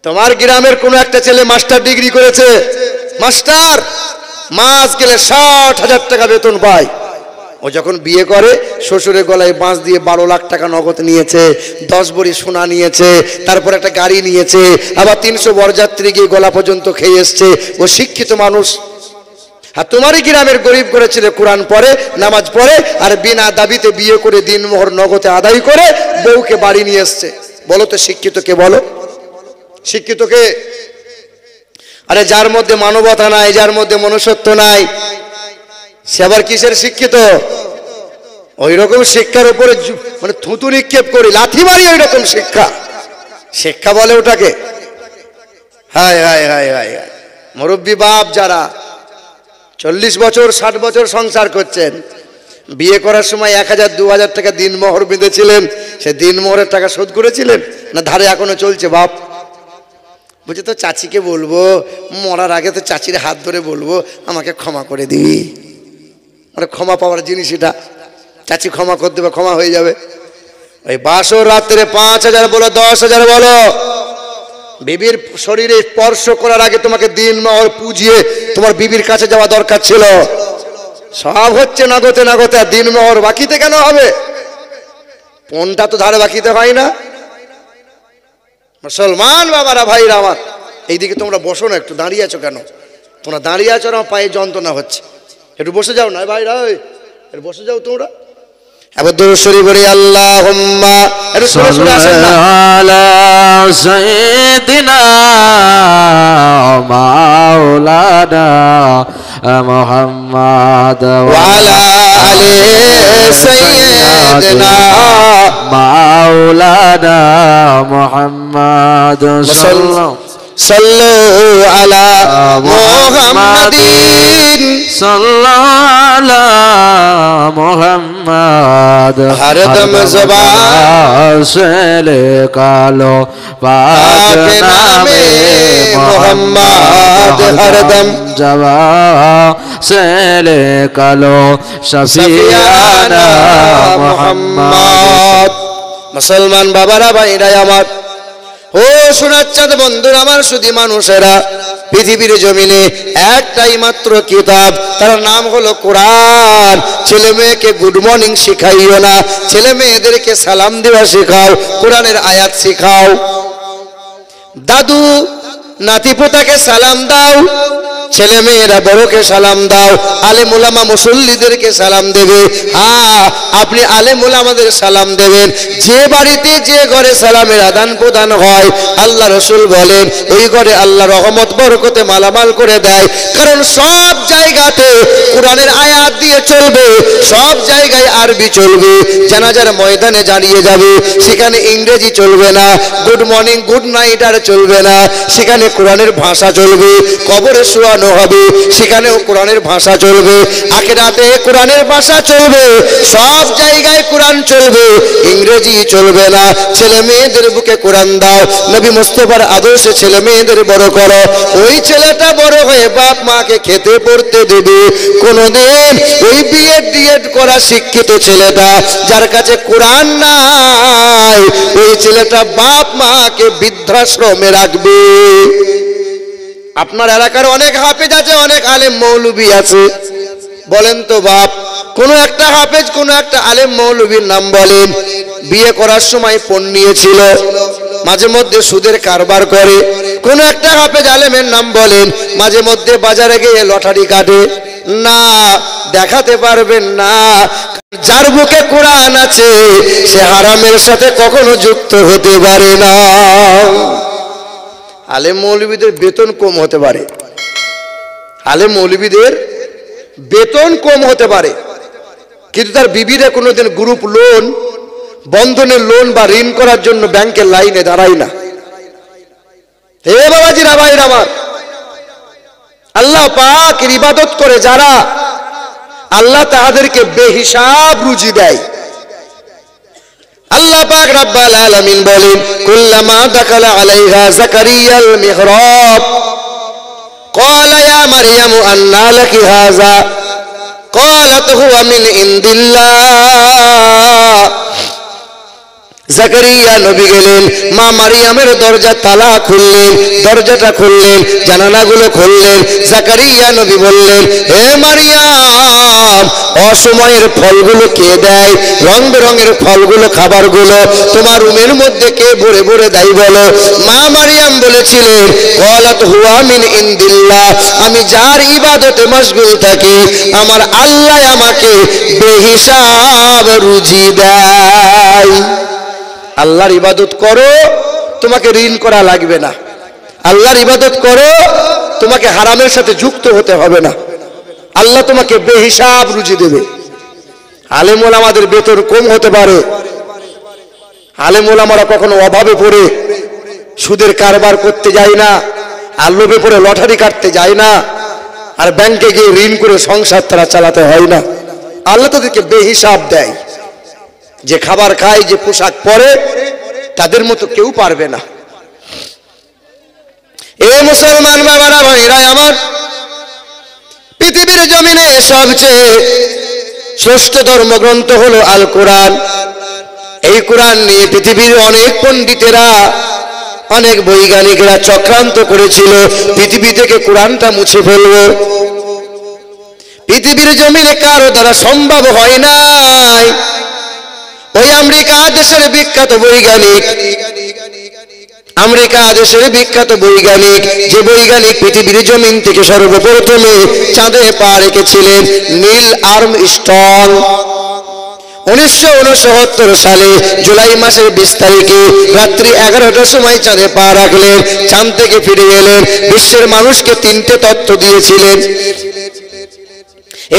তোমার গ্রামের কোনো একটা ছেলে মাস্টার ডিগ্রি করেছে, মাস্টার, মাস গেলে 60,000 টাকা বেতন পায়। ও যখন বিয়ে করে, শ্বশুরের গলায় বাঁশ দিয়ে 12 লাখ টাকা নগদ নিয়েছে, 10 ভরি সোনা নিয়েছে, তারপর একটা গাড়ি নিয়েছে, আবার 300 বরযাত্রী গিয়ে গলা পর্যন্ত খেয়ে এসছে। ও শিক্ষিত মানুষ। আর তোমারই গ্রামের গরিব করে ছেলে কোরআন পড়ে, নামাজ পড়ে, আর বিনা দাবিতে বিয়ে করে দিনমোহর নগদে আদায় করে বউকে বাড়ি নিয়ে এসছে। বলো তো শিক্ষিত কে? বলো শিক্ষিত কে? আরে যার মধ্যে মানবতা নাই, যার মধ্যে মনুষ্যত্ব নাই, সে আবার কিসের শিক্ষিত? ওই রকম শিক্ষার উপরে মানে থুতু নিক্ষেপ করি, লাথি মারি, ওই রকম শিক্ষা। শিক্ষা বলে ওটাকে? হায় হায় হায় হায় হায়। মুরব্বী বাপ যারা 40 বছর 60 বছর সংসার করছেন, বিয়ে করার সময় 1000 2000 টাকা দিনমোহর বেঁধেছিলেন, সে দিনমোহরের টাকা শোধ করেছিলেন না ধারে এখনো চলছে? বাপ বলছে তো চাচিকে বলবো, মরার আগে তো চাচির হাত ধরে বলবো আমাকে ক্ষমা করে দিবি। মানে ক্ষমা পাওয়ার জিনিস এটা, চাচি ক্ষমা করে দেবে, ক্ষমা হয়ে যাবে। ওই বাসর রাত্রে 5000 বলো 10,000 বলো, বিবির শরীরে স্পর্শ করার আগে তোমাকে দিনমোহর পুজিয়ে তোমার বিবির কাছে যাওয়া দরকার ছিল। সব হচ্ছে নগদে নগদে, আর দিনমোহর বাকিতে কেন হবে? পণটা তো ধারে বাকিতে হয় না। মুসলমান বাবারা, ভাইরা আমার, এইদিকে তোমরা বসো না, একটু দাঁড়িয়ে আছো কেন? তোমরা দাঁড়িয়ে আছো, আমার পায়ে যন্ত্রণা হচ্ছে, একটু বসে যাও না ভাইরা, একটু বসে যাও তোমরা। এবার দরুদ শরীফ পড়ি, আল্লাহুম্মা, একটু সরে সরে আসেন না। আলা সাইয়্যিদিনা মাওলানা মুহাম্মদ ওয়া আলা আলি সাইয়্যিদিনা মাওলানা মুহাম্মদ সাল্লু আলা মুহাম্মাদিন সাল্লাল্লাহু আলা মুহাম্মদ হরদম জবান সে কালো পাক নামে মুহাম্মদ, হরদম জবান সে কালো শফিয়ানা মুহাম্মদ। মুসলমান বাবারা, ভাইরা আমার, ও শোনাচ্ছেন বন্ধুরা আমার, শুধু মানুষেরা, পৃথিবীর জমিনে একটাই মাত্র কিতাব, তার নাম হলো কোরআন। ছেলে মেয়েকে গুড মর্নিং শেখাইও না, ছেলে মেয়েদেরকে সালাম দেওয়া শেখাও, কোরআনের আয়াত শেখাও। দাদু নাতি পোতাকে সালাম দাও, ছেলে মেয়েরা বড়কে সালাম দাও, আলেম ওলামা মুসল্লিদেরকে সালাম দেবে। হ্যাঁ, আপনি আলেম ওলামাদের সালাম দেবেন। যে বাড়িতে যে ঘরে সালামের আদান প্রদান হয়, আল্লাহ রসুল বলেন ওই ঘরে আল্লাহ রহমত বরকতে মালামাল করে দেয়। কারণ সব জায়গাতে কোরআনের আয়াত দিয়ে চলবে, সব জায়গায় আরবি চলবে। জানাজার ময়দানে জানিয়ে যাবে, সেখানে ইংরেজি চলবে না, গুড মর্নিং গুড নাইট আর চলবে না, সেখানে কোরআনের ভাষা চলবে। কবরে শোয়ানো হবে, সেখানেও কোরআনের ভাষা চলবে। আখিরাতে কোরআনের ভাষা চলবে, সব জায়গায় কোরআন চলবে, ইংরেজি চলবে না। ছেলে মেয়েদের বুকে কোরআন দাও, নবী মুস্তাফার আদর্শে ছেলে মেয়েদের বড় করো। ওই ছেলেটা বড় হয়ে বাপ মাকে খেতে পড়তে দেবে। কোনদিন ওই বিএড করা শিক্ষিত ছেলেটা, যার কাছে কোরআন নাই, ওই ছেলেটা বাপ মাকে বৃদ্ধাশ্রমে রাখবে। আপনার এলাকার অনেক হাফেজ আছে, অনেক আলেম মৌলবী আছে, বলেন তো বাপ, কোন একটা হাফেজ কোন একটা আলেম মৌলবীর নাম বলেন। বিয়ে করার সময় পণ নিয়েছিল, মাঝে মধ্যে সুদের কারবার করে। কোন একটা হাফেজ আলেমের নাম বলেন, মাঝে মধ্যে বাজারে গিয়ে লটারি কাটে না, দেখাতে পারবেন না। যার বুকে কোরআন আছে, সে হারামের সাথে কখনো যুক্ত হতে পারে না। আলেম মৌলবীদের বেতন কম হতে পারে, আলেম মৌলবীদের বেতন কম হতে পারে, কিন্তু তার বিবিরা কোনোদিন গ্রুপ লোন, বন্ধনের লোন বা ঋণ করার জন্য ব্যাংকের লাইনে দাঁড়ায় না। হে বাবাজিরা, ভাইরা আমার, আল্লাহ পাকের ইবাদত করে যারা, আল্লাহ তাদেরকে বেহিসাব রুজি দেয়। আল্লাহ পাক রব্বুল আলামিন বলেন, কুল্লামা দাখালা আলাইহা যাকারিয়াল মিহরাব ক্বালা ইয়া মারইয়ামু আন্না লাকি হাযা ক্বালাত হুয়া মিন ইনদিল্লাহ। জাকারিয়া নবী গেলেন, মা মারিয়ামের দরজা তালা খুললেন, দরজাটা খুললেন, জানালাগুলো খুললেন। জাকারিয়া নবী বললেন, হে মারিয়াম, অসময়ের ফলগুলো কে দেয়? রং বেরঙের ফলগুলো, খাবারগুলো তোমার রুমের মধ্যে কে ভরে ভরে দেয় বলো? মা মারিয়াম বলেছিলেন, ক্বালাত হুয়া মিন ইনদিল্লাহ, আমি যার ইবাদতে মশগুল থাকি, আমার আল্লাহ আমাকে বেহিসাব রুজি দেয়। আল্লাহর ইবাদত করো, তোমাকে ঋণ করা লাগবে না। আল্লাহর ইবাদত করো, তোমাকে হারামের সাথে যুক্ত হতে হবে না, আল্লাহ তোমাকে বেহিসাব রুজি দেবে। আলেম ওলামাদের বেতন কম হতে পারে, আলেম ওলামারা কখনো অভাবে পড়ে সুদের কারবার করতে যায় না, আর লোভে পড়ে লটারি কাটতে যায় না, আর ব্যাংকে গিয়ে ঋণ করে সংসার তারা চালাতে হয় না। আল্লাহ তাদেরকে বেহিসাব দেয়। যে খাবার খায়, যে পোশাক পরে, তাদের মতো কেউ পারবে না। এ মুসলমান বাবারা, ভাইরা আমার, পৃথিবীর জমিনে সবচেয়ে শ্রেষ্ঠ ধর্মগ্রন্থ হলো আল কোরআন। এই কোরআন নিয়ে পৃথিবীর অনেক পণ্ডিতেরা, অনেক বৈজ্ঞানিকরা চক্রান্ত করেছিল পৃথিবী থেকে কোরআনটা মুছে ফেলবো। পৃথিবীর জমিনে কারো দ্বারা সম্ভব হয় নাই। ওই আমেরিকা দেশের বিখ্যাত বৈজ্ঞানিক, আমেরিকা দেশের বিখ্যাত বৈজ্ঞানিক, যে বৈজ্ঞানিক পৃথিবীর জমিন থেকে সর্বপ্রথমে চাঁদে পা রেখেছিলেন, নীল আর্মস্ট্রং, 1969 সালে জুলাই মাসের 20 তারিখে রাত্রি 11টার সময় চাঁদে পা রাখলেন। চাঁদ থেকে ফিরে এলেন, বিশ্বের মানুষকে 3টে তথ্য দিয়েছিলেন।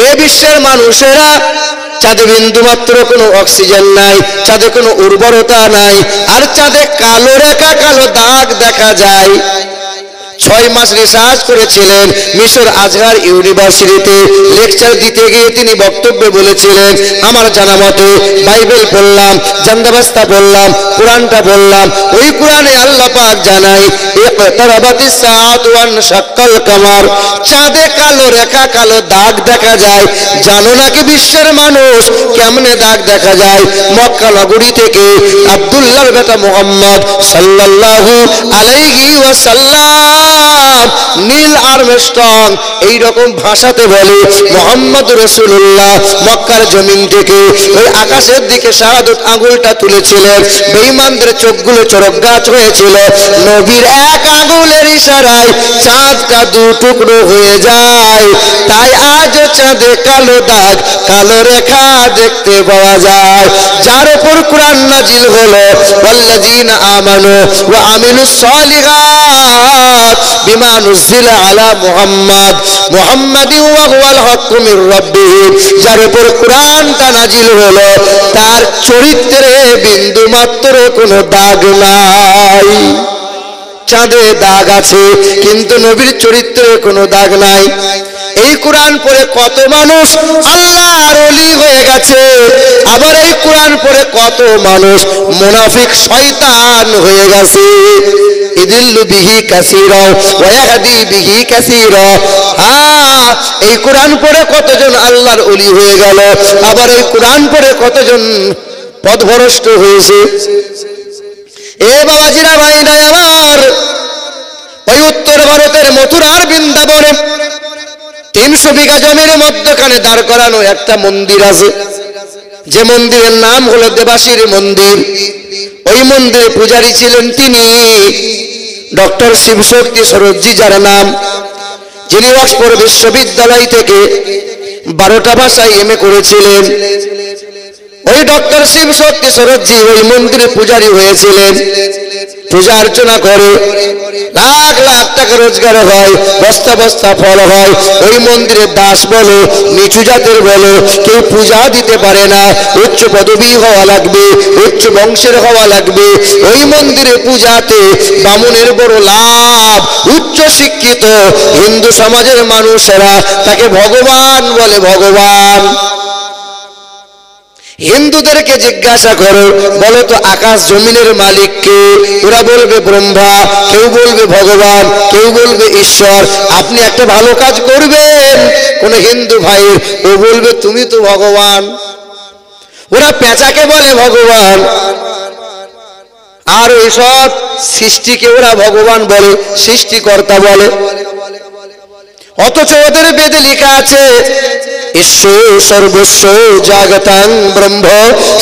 এ বিশ্বের মানুষেরা, চাঁদে বিন্দু মাত্র কোনো অক্সিজেন নাই, চাঁদে কোনো উর্বরতা নাই, আর চাঁদে কালো রেখা, কালো দাগ দেখা যায়। 6 মাস রিসার্চ করেছিলেন মিশর আজহার ইউনিভার্সিটিতে। লেকচার দিতে গিয়ে তিনি বক্তব্যে বলেছিলেন, আমার জানা মতে বাইবেল পড়লাম, জান্দাবাস্তা পড়লাম, কোরআনটা পড়লাম, ওই কোরআনে আল্লাহ পাক জানায় ইকতারাবাতিস সাআতু ওয়ান শাক্কাল কামার, চাঁদে কালো রেখা, কালো দাগ দেখা যায়। জানো নাকি বিশ্বের মানুষ কেমনে দাগ দেখা যায়? মক্কা নগরী থেকে আব্দুল্লাহর বেটা মুহাম্মদ সাল্লাল্লাহু আলাইহি ওয়াসাল্লাম নীল আর্মস্ট্রং এই রকম ভাষাতে বলে, মুহাম্মদ রাসূলুল্লাহ মক্কার জমিন থেকে ওই আকাশের দিকে শাহাদাত আঙ্গুলটা তুলেছিলেন। বেঈমানদের চোখগুলো চরক গাছ হয়েছিল। নবীর এক আঙ্গুলের ইশারায় চাঁদটা 2 টুকরো হয়ে যায়। তাই আজ চাঁদে কালো দাগ, কালো রেখা দেখতে পাওয়া যায়। যার উপর কোরআন নাজিল হলো, ওয়াল্লাযীনা আমানু ওয়া আমিলুস সালিহাত বিমা নুজিলা আলা মুহাম্মদ মুহাম্মাদিন ওয়া হুয়াল হাক্কু মির রাব্বিহিম, যার উপর কোরআনটা নাজিল হলো, তার চরিত্রে বিন্দু মাত্র কোনো দাগ নাই। চাঁদে দাগ আছে, কিন্তু নবীর চরিত্রে কোনো দাগ নাই। এই কোরআন পড়ে কত মানুষ আল্লাহর ওলি হয়ে গেছে, আবার এই কোরআন পড়ে কত মানুষ মুনাফিক শয়তান হয়ে গেছে। ইদিল্লু বিহি কাসীরা ওয়া ইয়াহদি বিহি কাসীরা। এই কোরআন পড়ে কতজন আল্লাহর ওলি হয়ে গেল, আবার এই কোরআন পড়ে কতজন পথভ্রষ্ট হয়েছে। এ বাবাজিরা, ভাইরা আমার, ওই উত্তর ভারতের মথুরার বৃন্দাবনে 300 বিঘা জমির মধ্যখানে দাঁড় করানো একটা মন্দির আছে, যে মন্দিরের নাম হলো দেবাশীর মন্দির। ওই মন্দিরে পূজারী ছিলেন তিনি ডক্টর শিবশক্তি সরোজি, যার নাম, যিনি অক্সফোর্ড বিশ্ববিদ্যালয় থেকে 12টা ভাষায় MA করেছিলেন। ওই ডক্টর শিবশক্তি সরোজি ওই মন্দিরে পূজারী হয়েছিলেন। পূজা অর্চনা করে লাখ লাখ টাকা রোজগার হয়, বস্তা বস্তা ফল হয়। ওই মন্দিরের দাস বলো, নিচু জাতের বলো, কেউ পূজা দিতে পারে না। উচ্চ পদবী হওয়া লাগবে, উচ্চ বংশের হওয়া লাগবে। ওই মন্দিরে পূজাতে বামুনের বড় লাভ। উচ্চ শিক্ষিত হিন্দু সমাজের মানুষেরা তাকে ভগবান বলে, ভগবান। হিন্দুদেরকে জিজ্ঞাসা করো, বলো তো আকাশ জমিনের মালিক কে? ওরা বলবে ব্রহ্মা, কেউ বলবে ভগবান, কেউ বলবে ঈশ্বর। আপনি একটা ভালো কাজ করবেন কোন হিন্দু ভাইয়ের, ও বলবে তুমি তো ভগবান। ওরা পেঁচাকে বলে ভগবান, আর ওইসব সৃষ্টিকে ওরা ভগবান বলে, সৃষ্টিকর্তা বলে। অথচ ওদের বেদে লেখা আছে ঈশ্বর সর্বস্ব জাগতাং ব্রহ্ম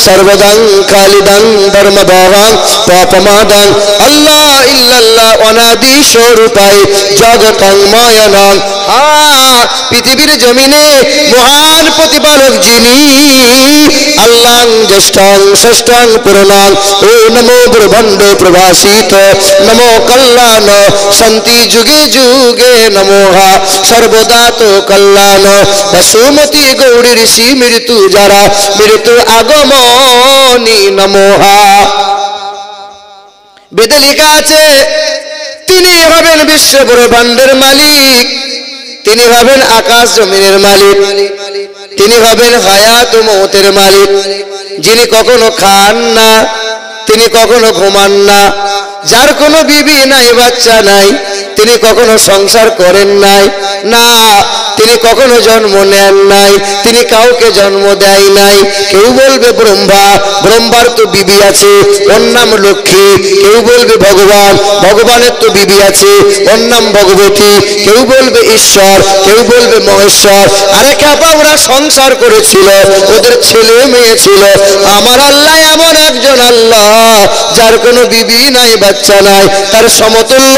সর্বদাং খালিদাং ধর্মভাবাং পাপমাদাং আল্লাহ ইল্লাল্লাহ অনাদি স্বরূপায় জগতাং মায়ানাং হ্যাঁ, পৃথিবীর জমিনে মহান প্রতিপালক যিনি, আল্লাহ জ্যেষ্ঠং ষষ্ঠং পুরনাং ও নমো ব্রহ্মাণ্ড প্রভাসিত নমো কল্যাণ শান্তি যুগে যুগে নমোহা সর্বদা তো কল্যাণ বসুমতি গৌরী ঋষি মৃত্যু যারা মৃত্যু আগমনী নমোহা। বেদে লেখা আছে তিনি হবেন বিশ্ব ব্রহ্মাণ্ডের মালিক, তিনি হবেন আকাশ জমিনের মালিক, তিনি হবেন হায়াত ও মৌতের মালিক, যিনি কখনো খান না, তিনি কখনো ঘুমান না, যার কোনো বিবি নাই বাচ্চা নাই, তিনি কখনো সংসার করেন নাই, না তিনি কখনো জন্ম নেন নাই, তিনি কাউকে জন্ম দেয় নাই। কেউ বলবে ব্রহ্মা, ব্রহ্মার তো বিবি আছে ওর নাম লক্ষ্মী, কেউ বলবে ভগবান, ভগবানের তো বিবি আছে ওর নাম ভগবতী, কেউ বলবে ঈশ্বর, কেউ বলবে মহেশ্বর। আরে খ্যাপা ওরা সংসার করেছিল, ওদের ছেলে মেয়ে ছিল। আমার আল্লাহ এমন একজন আল্লাহ যার কোনো বিবি নাই বাচ্চা নাই, তার সমতুল্য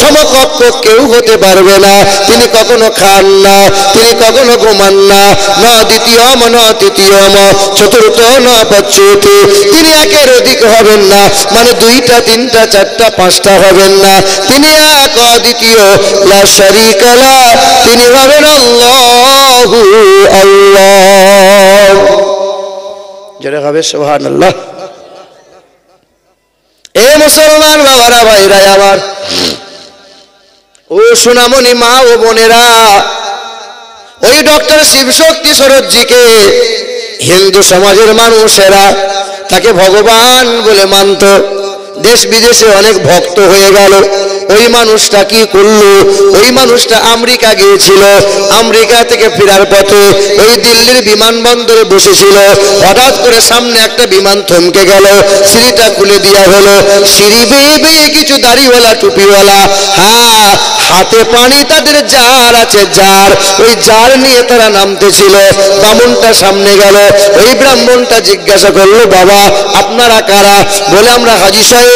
সমকক্ষ কেউ হতে পারবে না। তিনি কখনো খান না, তিনি কখনো ঘুমান না, ন দ্বিতীয়ম ন তৃতীয়ম চতুর্থ ন পঞ্চমী, তিনি একের অধিক হবেন না, মানে দুইটা তিনটা চারটা পাঁচটা হবেন না, তিনি এক অদ্বিতীয় লা শারীকা লাহ, তিনি হবেন আল্লাহু আল্লাহ। যারা হবে সুবহানাল্লাহ। এ মুসলমান বাবারা ভাইরা আমার, ও সোনামণি মা ও বোনেরা, ওই ডক্টর শিবশক্তি সরোজজিকে হিন্দু সমাজের মানুষেরা তাকে ভগবান বলে মানত। দেশ বিদেশে অনেক ভক্ত হয়ে গেল। ওই মানুষটা কি করলো? ওই মানুষটা আমেরিকা গিয়েছিল, আমেরিকা থেকে ফেরার পথে ওই দিল্লির বিমানবন্দরে বসেছিল। হঠাৎ করে সামনে একটা বিমান থমকে গেল, সিঁড়িটা খুলে দেওয়া হলো। সিঁড়ি বেয়ে বেয়ে কিছু দাড়িওয়ালা টুপিওয়ালা, হ্যাঁ হাতে পানি তাদের জার আছে, জার, ওই জার নিয়ে তারা নামতেছিল। ব্রাহ্মণটা সামনে গেল, ওই ব্রাহ্মণটা জিজ্ঞাসা করলো, বাবা আপনারা কারা? বলে আমরা হাজী সাহেব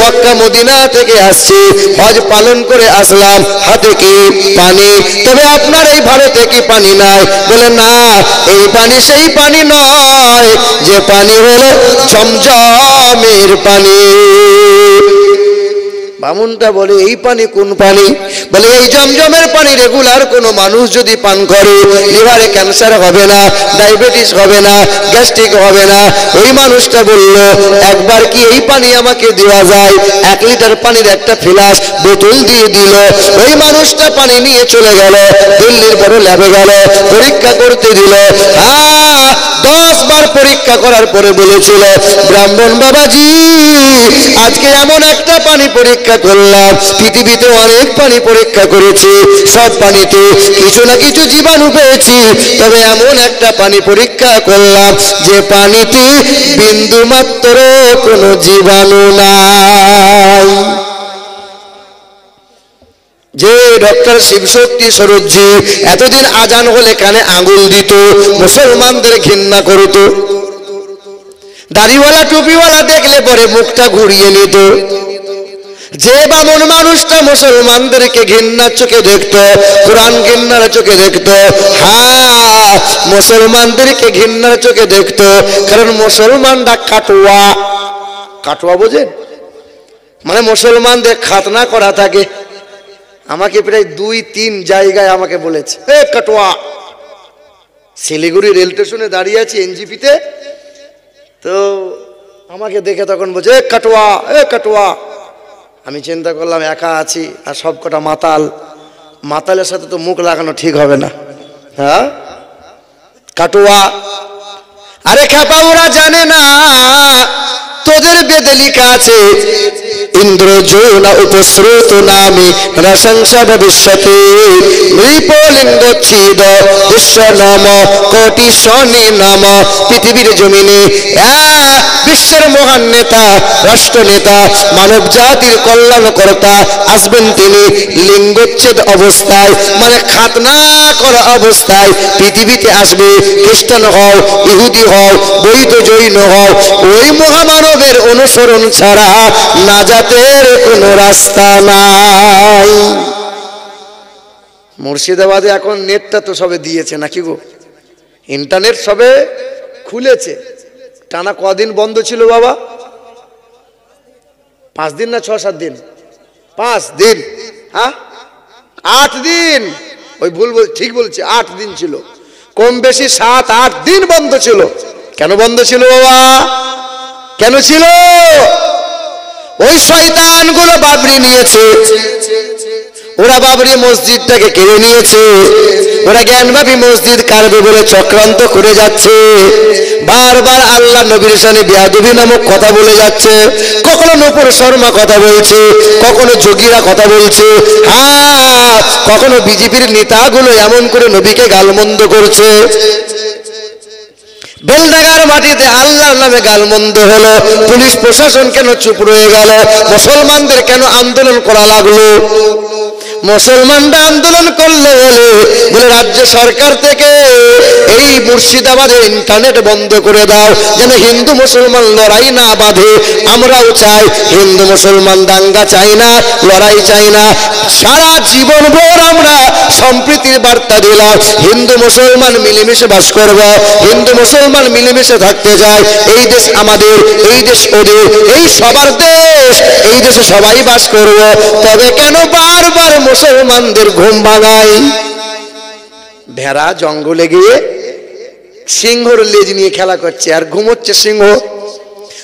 মক্কা মদিনা থেকে আসছি, হজ পালন করে আসলাম, হাতে কি পানি, তবে আপনার এই ভারতে কি পানি নাই? বলে না, এই পানি সেই পানি নয়, যে পানি হলো জমজমের পানি। বামুনটা বলে এই পানি কোন পানি? বলে এই জমজমের পানি রেগুলার কোনো মানুষ যদি পান করে লিভারে ক্যান্সার হবে না, ডায়াবেটিস হবে না, গ্যাস্ট্রিক হবে না। ওই মানুষটা বলল, একবার কি এই পানি আমাকে দেওয়া যায়? 1 লিটার পানির একটা ফ্লাস বোতল দিয়ে দিল। ওই মানুষটা পানি নিয়ে চলে গেল, দিল্লির বড় ল্যাবে গেল, পরীক্ষা করতে দিল। 10 বার পরীক্ষা করার পরে বলেছিল, ব্রাহ্মণ বাবাজি আজকে এমন একটা পানি পরীক্ষা করলাম, পৃথিবীতে অনেক পানি পরীক্ষা করেছি, সব পানিতে কিছু না কিছু জীবাণু পেয়েছি, তবে এমন একটা পানি পরীক্ষা করলাম যে পানিতে বিন্দু মাত্র কোনো জীবাণু নাই। যে ডক্টর শিবশক্তি সরোজজি এতদিন আজান হলে কানে আঙুল দিত, মুসলমানদের ঘৃণা করত, দাড়িওয়ালা টুপিওয়ালা দেখলে পরে মুখটা ঘুরিয়ে নিত। যে বামন মানুষটা মুসলমানদেরকে ঘৃণার চোখে দেখত, কোরআন ঘৃণার চোখে দেখত, হ্যাঁ মুসলমানদেরকে ঘৃণার চোখে দেখত, কারণ মুসলমানরা কাটুয়া। কাটুয়া বোঝেন? মানে মুসলমানদের খাতনা করা থাকে। আমাকে প্রায় 2-3 জায়গায় আমাকে বলেছে, এ কাটুয়া। শিলিগুড়ি রেল স্টেশনে দাঁড়িয়ে আছি এনজিপিতে, তো আমাকে দেখে তখন বলছে, এ কাটুয়া, এ কাটুয়া। আমি চিন্তা করলাম একা আছি আর সব কটা মাতাল, মাতালের সাথে তো মুখ লাগানো ঠিক হবে না। হ্যাঁ কাটুয়া। আরে খেপা ওরা জানে না, তোদের বেদে লেখা আছে ইন্দ্রজোনা উপশ্রুত নামে রসংস ভবিষ্যতে নৃপলিঙ্গচ্ছিদ দুঃস নাম কোটি শনি নাম। পৃথিবীর জমিনে বিশ্বের মহান নেতা, রাষ্ট্র নেতা, মানব জাতির কল্যাণকর্তা আসবেন তিনি লিঙ্গচ্ছেদ অবস্থায়, মানে খাতনা করা অবস্থায় পৃথিবীতে আসবে। খ্রিস্টান হও, ইহুদি হও, বৌদ্ধ জৈন হও, ওই মহামানবের অনুসরণ ছাড়া নাজাতের কোনো রাস্তা নাই। মুর্শিদাবাদে এখন নেটটা তো সবে দিয়েছে নাকি গো, ইন্টারনেট সবে খুলেছে। টানা কদিন বন্ধ ছিল বাবা? 5 দিন না 6-7 দিন? 5 দিন, হ্যাঁ 8 দিন, ওই ভুল বল, ঠিক বলছি, 8 দিন ছিল, কম বেশি 7-8 দিন বন্ধ ছিল। কেন বন্ধ ছিল বাবা? কেন ছিল? ওই শয়তানগুলো বাবরি নিয়েছে, ওরা বাবরি মসজিদটাকে কেড়ে নিয়েছে, ওরা জ্ঞানবাপী মসজিদ কারবে বলে চক্রান্ত করে যাচ্ছে, বারবার আল্লাহ নবীর শানে বেয়াদবি নামক কথা বলে যাচ্ছে, কখনো নূপুর শর্মা কথা বলছে, কখনো যোগীরা কথা বলছে, হ্যাঁ কখনো বিজেপির নেতাগুলো এমন করে নবীকে গালমন্দ করছে। বেলডাঙ্গার মাটিতে আল্লাহর নামে গালমন্দ হলো, পুলিশ প্রশাসন কেন চুপ রয়ে গেল? মুসলমানদের কেন আন্দোলন করা লাগলো? মুসলমানরা আন্দোলন করলে বলে রাজ্য সরকার থেকে এই মুর্শিদাবাদে ইন্টারনেট বন্ধ করে দাও, যেন হিন্দু মুসলমান লড়াই না বাঁধে। আমরাও চাই হিন্দু মুসলমান দাঙ্গা চাই না, লড়াই চাই না, সারা জীবন ভর আমরা সম্প্রীতির বার্তা দিলাম, হিন্দু মুসলমান মিলেমিশে বাস করব, হিন্দু মুসলমান মিলেমিশে থাকতে যায়। এই দেশ আমাদের, এই দেশ ওদের, এই সবার দেশ, এই দেশে সবাই বাস করব। তবে কেন বারবার মুসলমানদের ঘুম ভাঙাই? ভেড়া জঙ্গলে গিয়ে সিংহর লেজ নিয়ে খেলা করছে আর ঘুমোচ্ছে সিংহ।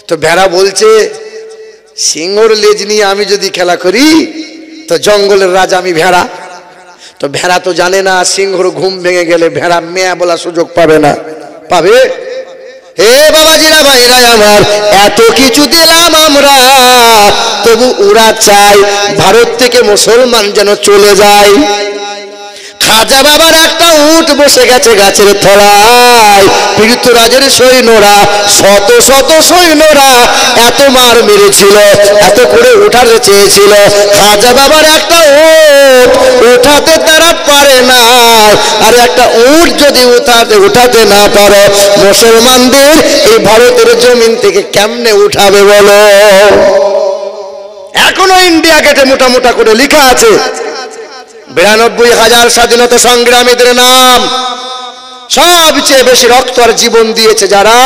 তো ভেড়া বলছে, সিংহর লেজ নিয়ে আমি যদি খেলা করি তো জঙ্গলের রাজা আমি ভেড়া। তো ভেড়া তো জানে না সিংহর ঘুম ভেঙে গেলে ভেড়া মেয়া বলা সুযোগ পাবে না। পাবে? হে বাবাজিরা ভাইরা আমার, এত কিছু দিলাম আমরা, তবু ওরা চায় ভারত থেকে মুসলমান যেন চলে যায়। খাজা বাবার একটা উট বসে গেছে গাছের তলায়, পৃথ্বরাজের সৈন্যরা, শত শত সৈন্যরা এত মার মেরেছিল, এত করে উঠাতে চেয়েছিল, খাজা বাবার একটা উট উঠাতে তারা পারে না। আর একটা উট যদি উঠাতে না পারো, মুসলমানদের এই ভারতের জমিন থেকে কেমনে উঠাবে বলো? এখনো ইন্ডিয়া গেটে মোটা মোটা করে লেখা আছে 92,000 স্বাধীনতা সংগ্রামীদের নাম। সবচেয়ে বেশি রক্ত আর জীবন দিয়েছে যারা,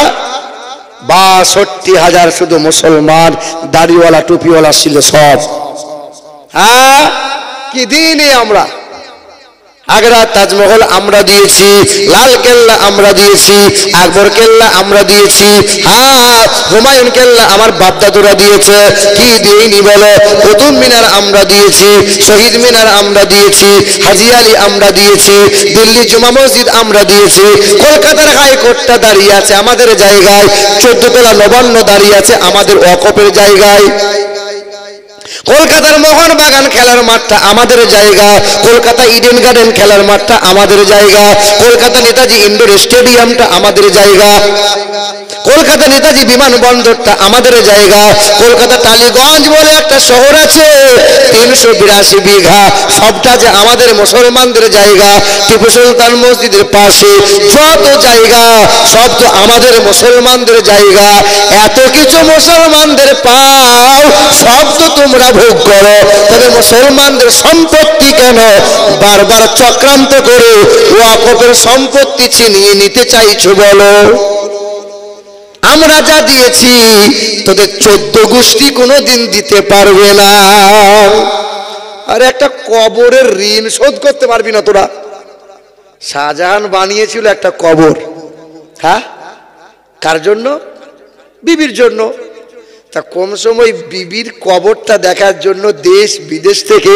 62,000 শুধু মুসলমান, দাড়িওয়ালা টুপিওয়ালা ছিল সব। হ্যাঁ কি দিনে আমরা আগ্রা তাজমহল আমরা দিয়েছি, লাল কেল্লা আমরা দিয়েছি, আকবর কেল্লা আমরা দিয়েছি, হ্যাঁ হুমায়ুন কেল্লা আমার বাপদাদুরা দিয়েছে। কি দিইনি বলো? কুতুব মিনার আমরা দিয়েছি, শহীদ মিনার আমরা দিয়েছি, হাজি আলী আমরা দিয়েছি, দিল্লি জুমা মসজিদ আমরা দিয়েছি, কলকাতার হাইকোর্টটা দাঁড়িয়ে আছে আমাদের জায়গায়, 14 তলা নবান্ন দাঁড়িয়ে আছে আমাদের ওয়াকফের জায়গায়, কলকাতার মোহনবাগান খেলার মাঠটা আমাদের জায়গা, কলকাতা ইডেন গার্ডেন খেলার মাঠটা আমাদের জায়গা, কলকাতা নেতাজি ইন্ডোর স্টেডিয়ামটা আমাদের জায়গা, কলকাতা নেতাজি বিমানবন্দরটা আমাদের জায়গা, কলকাতা টালিগঞ্জ বলে একটা শহর আছে 382 বিঘা, সবটা যে আমাদের মুসলমানদের জায়গা। টিপু সুলতান মসজিদের পাশে যত জায়গা সব তো আমাদের মুসলমানদের জায়গা। এত কিছু মুসলমানদের পাও, সব তো তোমরা ভোগ করো, তবে মুসলমানদের সম্পত্তি কেন বারবার চক্রান্ত করে ওয়াকফের সম্পত্তি ছিনিয়ে নিতে চাইছো বলো? আমরা যা দিয়েছি তোদের 14 গোষ্ঠী কোনোদিন দিতে পারবে না। আর একটা কবরের ঋণ শোধ করতে পারবি না তোরা। শাহজাহান বানিয়েছিল একটা কবর, হ্যাঁ কার জন্য? বিবির জন্য। তা কম সময় বিবির কবরটা দেখার জন্য দেশ বিদেশ থেকে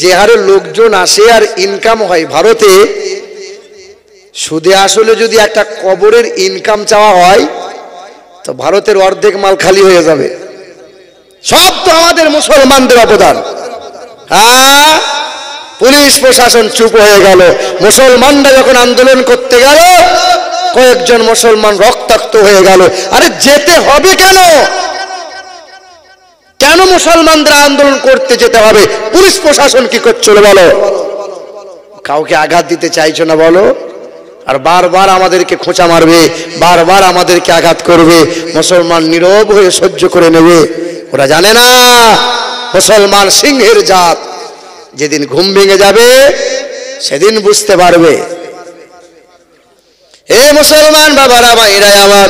যে হারে লোকজন আসে আর ইনকাম হয় ভারতে, সুদে আসলে যদি একটা কবরের ইনকাম চাওয়া হয় তো ভারতের অর্ধেক মাল খালি হয়ে যাবে। সব তো আমাদের মুসলমানদের অবদান। হ্যাঁ পুলিশ প্রশাসন চুপ হয়ে গেল। মুসলমানরা যখন আন্দোলন করতে গেল, কয়েকজন মুসলমান রক্তাক্ত হয়ে গেল। আরে যেতে হবে কেন? কেন মুসলমানরা আন্দোলন করতে যেতে হবে? পুলিশ প্রশাসন কি করছিল বলো? কাউকে আঘাত দিতে চাইছো না বলো? আর বারবার আমাদেরকে খোঁচা মারবে, বারবার আমাদেরকে আঘাত করবে, মুসলমান নীরব হয়ে সহ্য করে নেবে। ওরা জানে না মুসলমান সিংহের জাত। যেদিন ঘুম ভেঙে যাবে সেদিন বুঝতে পারবে। এ মুসলমান বাবারা ভাইরা আমার,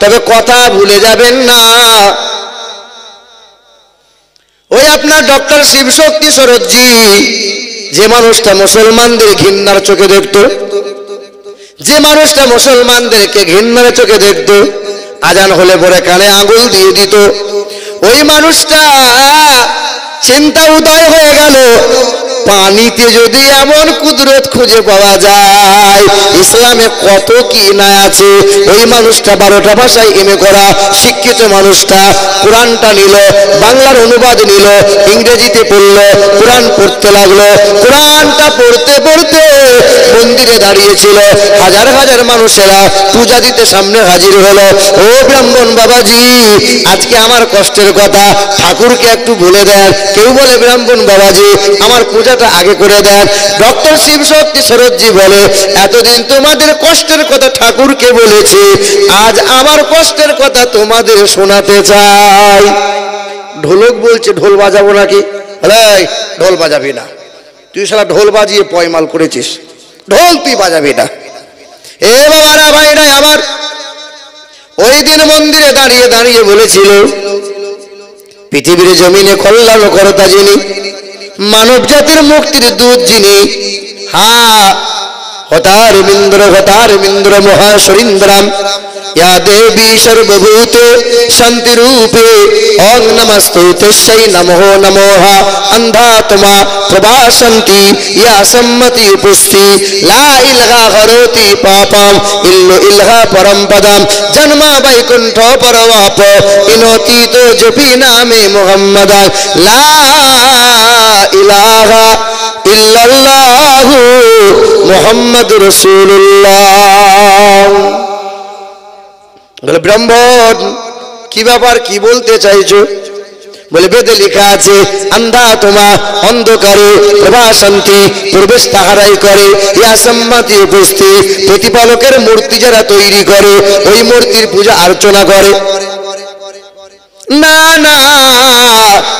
তবে কথা ভুলে যাবেন না, ওই আপনার ডক্টর শিবশক্তি সরোজজি যে মানুষটা মুসলমানদের ঘৃণার চোখে দেখত, যে মানুষটা মুসলমানদেরকে ঘৃণার চোখে দেখত, আজান হলে পরে কানে আঙুল দিয়ে দিত, ওই মানুষটা চিন্তা উদয় হয়ে গেল, পানিতে যদি এমন কুদরত খুঁজে পাওয়া যায়, ইসলামে কত কি না আছে। ওই মানুষটা 12টা ভাষায় এমএ করা শিক্ষিত মানুষটা কোরআনটা নিল, বাংলার অনুবাদ নিল, ইংরেজিতে পড়ল, কোরআন পড়তে লাগলো। কোরআনটা পড়তে পড়তে মন্দিরে দাঁড়িয়েছিল, হাজার হাজার মানুষেরা পূজা দিতে সামনে হাজির হলো। ও ব্রাহ্মণ বাবাজি, আজকে আমার কষ্টের কথা ঠাকুরকে একটু বলে দেন। কেউ বলে ব্রাহ্মণ বাবাজি আমার পূজাটা আগে করে দেন। ডক্টর শিবশক্তি সরোজজি বলে, এতদিন তোমাদের কষ্টের কথা ঠাকুরকে বলেছি, আজ আমার কষ্টের কথা তোমাদের শোনাতে চাই। ঢোলক বলছে ঢোল বাজাবো নাকি? ঢোল বাজাবি না, তুই শালা ঢোল বাজিয়ে পয়মাল করেছিস, ঢোল তুই বাজাবি না। এ বাবারা ভাইরা আমার, ওই দিন মন্দিরে দাঁড়িয়ে দাঁড়িয়ে বলেছিল, পৃথিবীর জমিনে কল্যাণকর্তা যিনি, মানব জাতির মুক্তির দূত যিনি, হতারবিন্দ্র মহাশরীন্দ্রাম ইয়া দেবী সর্বভূতে শান্তি রূপে ওং নমস্তুতে সেই নমো নমঃ অন্ধাত্মা প্রভাসন্তি ইয়া সম্মতি উপস্থি লা ইলহা হরতি পাপম ইল্লু ইলহা পরম পদম জন্মা বৈকুণ্ঠ পরমাপ ইনতি তো জপি নামে মুহাম্মদ লা ইলাহা ইল্লাল্লাহু মুহাম্মাদুর রাসূলুল্লাহ। বলে ব্রাহ্মণ কি ব্যাপার, কি বলতে চাইছো? বলে বেদে লেখা আছে, অন্ধা তোমা অন্ধকারে প্রভাসন্তি প্রবেশ তাহারাই করে, ইয়া সম্মতি উপস্থিত প্রতিপালকের মূর্তি যারা তৈরি করে ওই মূর্তির পূজা অর্চনা করে। না না,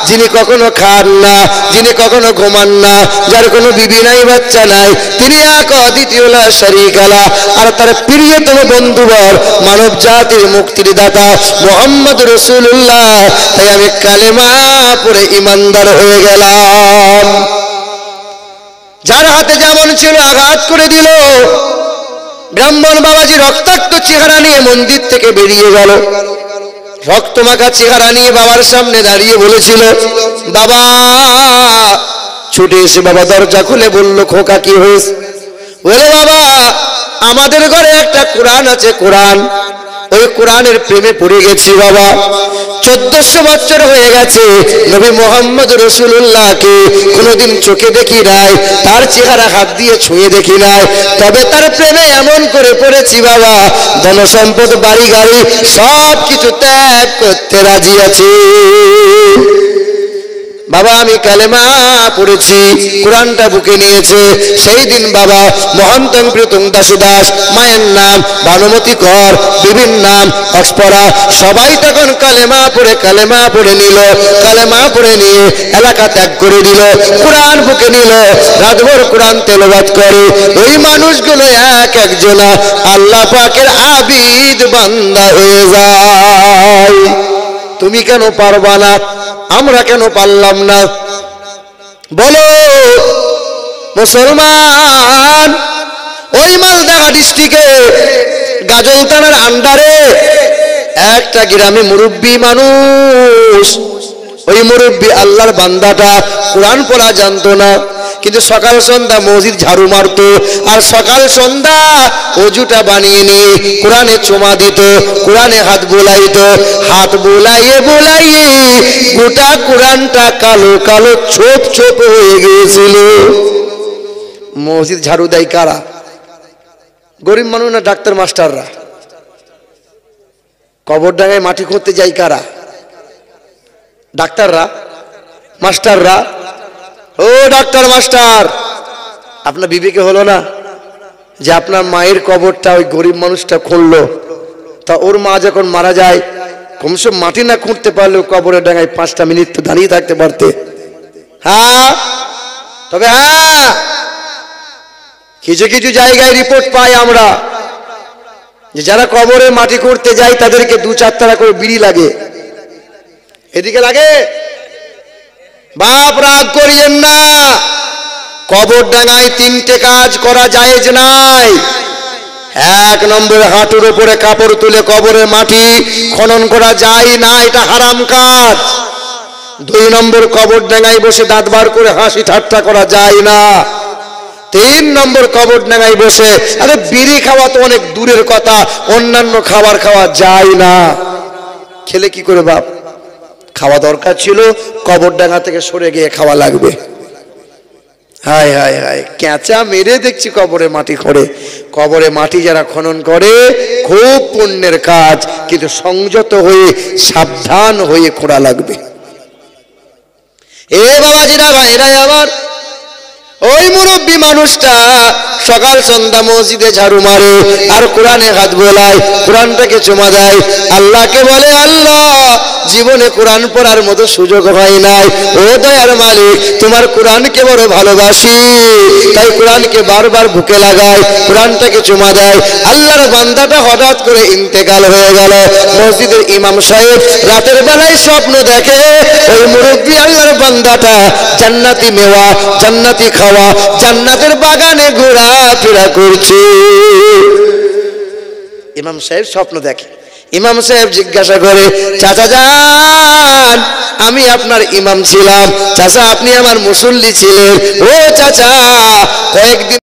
যিনি কখনো খান না, যিনি কখনো ঘুমান না, যার কোনো বিবি নাই বাচ্চা নাই, তিনি এক অদ্বিতীয় লা শারীকা লাহ, আর তার প্রিয়তম বন্ধুবর মানব জাতির মুক্তির দাতা মুহাম্মদ রাসূলুল্লাহ। তাই আমি কালেমা পড়ে ইমানদার হয়ে গেলাম। যার হাতে যেমন ছিল আঘাত করে দিল। ব্রাহ্মণ বাবাজি রক্তাক্ত চেহারা নিয়ে মন্দির থেকে বেরিয়ে গেল, রক্তমাখা চেহারা নিয়ে বাবার সামনে দাঁড়িয়ে বলেছিল, বাবা। ছুটে এসে বাবা দরজা খুলে বলল, খোকা কি হয়েছে? বলে, বাবা আমাদের ঘরে একটা কোরআন আছে, কোরআন, ওই কোরআনের প্রেমে পড়ে গেছি বাবা। 1400 বছর হয়ে গেছে নবী মুহাম্মদ রাসূলুল্লাহকে কোনোদিন চোখে দেখি নাই, তার চেহারা হাত দিয়ে ছুঁয়ে দেখি নাই, তবে তার প্রেমে এমন করে পড়েছি বাবা, ধন সম্পদ বাড়ি গাড়ি সব কিছু ত্যাগ করতে রাজি আছি বাবা। আমি কালেমা পড়েছি, কোরআনটা বুকে নিয়েছে। সেই দিন বাবা মহন্তং প্রীতং দাসুদাস, মায়ের নাম ভানুমতি কর, বিভিন্ন নাম অক্সপরা, সবাই তখন কালেমা পড়ে নিল। কালেমা পড়ে নিয়ে এলাকা ত্যাগ করে দিল, কোরআন বুকে নিল, রাতভর কোরআন তেলাওয়াত করে। ওই মানুষগুলো এক একজনা আল্লাহ পাকের আবিদ বান্দা হয়ে যায়। তুমি কেন পারবা না? আমরা কেন পারলাম না? বলো মুসলমান। ওই মালদা ডিস্ট্রিক্টে গাজল থানার আন্ডারে একটা গ্রামে মুরব্বী মানুষ, ওই মুরব্বী আল্লাহর বান্দাটা কোরআন পড়া জানতো না, কিন্তু সকাল সন্ধ্যা মসজিদ ঝাড়ু মারতো, আর সকাল সন্ধ্যা অজুটা বানিয়ে নিয়ে কোরআনে চুমা দিত, কোরআনে হাত বোলাইতো, হাত বোলাইয়ে বোলাইয়ে গোটা কোরআনটা কালো কালো ছোপ ছোপ হয়ে গিয়েছিল। মসজিদ ঝাড়ু দেয় কারা? গরিব মানুষ না ডাক্তার মাস্টাররা? কবর ডাঙায় মাটি খুঁড়তে যায় কারা? ডাক্তাররা, মাস্টাররা। ও ডাক্তার মাস্টার, আপনার বিবেকে হলো না যে আপনার মায়ের কবরটা ওই গরিব মানুষটা খুঁড়লো, তা ওর মা যখন মারা যায় কমসে কম মাটি না খুঁড়তে পারলেও কবরের ডাঙায় 5টা মিনিট তো দাঁড়িয়ে থাকতে পারতে। হ্যাঁ, তবে হ্যাঁ কিছু কিছু জায়গায় রিপোর্ট পাই আমরা যে যারা কবরে মাটি করতে যায় তাদেরকে 2-4 টাকা করে বিড়ি লাগে। এদিকে লাগে? বাপ রাগ করিয়েন না, কবর ডাঙায় 3টে কাজ করা জায়েজ নাই। 1 নম্বর, হাঁটুর উপরে কাপড় তুলে কবরের মাটি খনন করা যায় না, এটা হারাম কাজ। 2 নম্বর, কবর ডাঙায় বসে দাঁত বার করে হাসি ঠাট্টা করা যায় না। 3 নম্বর, কবর ডাঙায় বসে, আরে বিড়ি খাওয়া তো অনেক দূরের কথা, অন্যান্য খাবার খাওয়া যায় না। খেলে কি করে বাপ? খাওয়া দরকার ছিল, কবর ডাঙা থেকে সরে গিয়ে খাওয়া লাগবে। হায় হায় হায়, ক্যাঁচা মেরে দেখছি কবরে মাটি খোঁড়ে। কবরে মাটি যারা খনন করে খুব পুণ্যের কাজ, কিন্তু সংযত হয়ে সাবধান হয়ে খোঁড়া লাগবে। এ বাবাজিরা ভাইরা আমার, ওই মুরব্বী মানুষটা সকাল সন্ধ্যা মসজিদে ঝাড়ু মারে আর কোরআনে হাত বোলায়, কোরআনটাকে চুমা দেয়, আল্লাহকে বলে আল্লাহ জীবনে কোরআন পড়ার মতো সুযোগ হয় নাই, ও দয়ার মালিক তোমার কোরআনকে বড় ভালোবাসি, তাই কোরআনকে বারবার বুকে লাগায়, কোরআনটাকে চুমা দেয়। আল্লাহর বান্দাটা হঠাৎ করে ইন্তেকাল হয়ে গেল। মসজিদের ইমাম সাহেব রাতের বেলায় স্বপ্ন দেখে ওই মুরব্বী আল্লাহর বান্দাটা জান্নাতি মেওয়া, জান্নাতি খাওয়া, জান্নাতের বাগানে ঘোরাফেরা করছে। ইমাম সাহেব স্বপ্ন দেখে। ইমাম সাহেব জিজ্ঞাসা করে, চাচা যান আমি আপনার ইমাম ছিলাম, চাচা আপনি আমার মুসল্লি ছিলেন, ও চাচা কয়েকদিন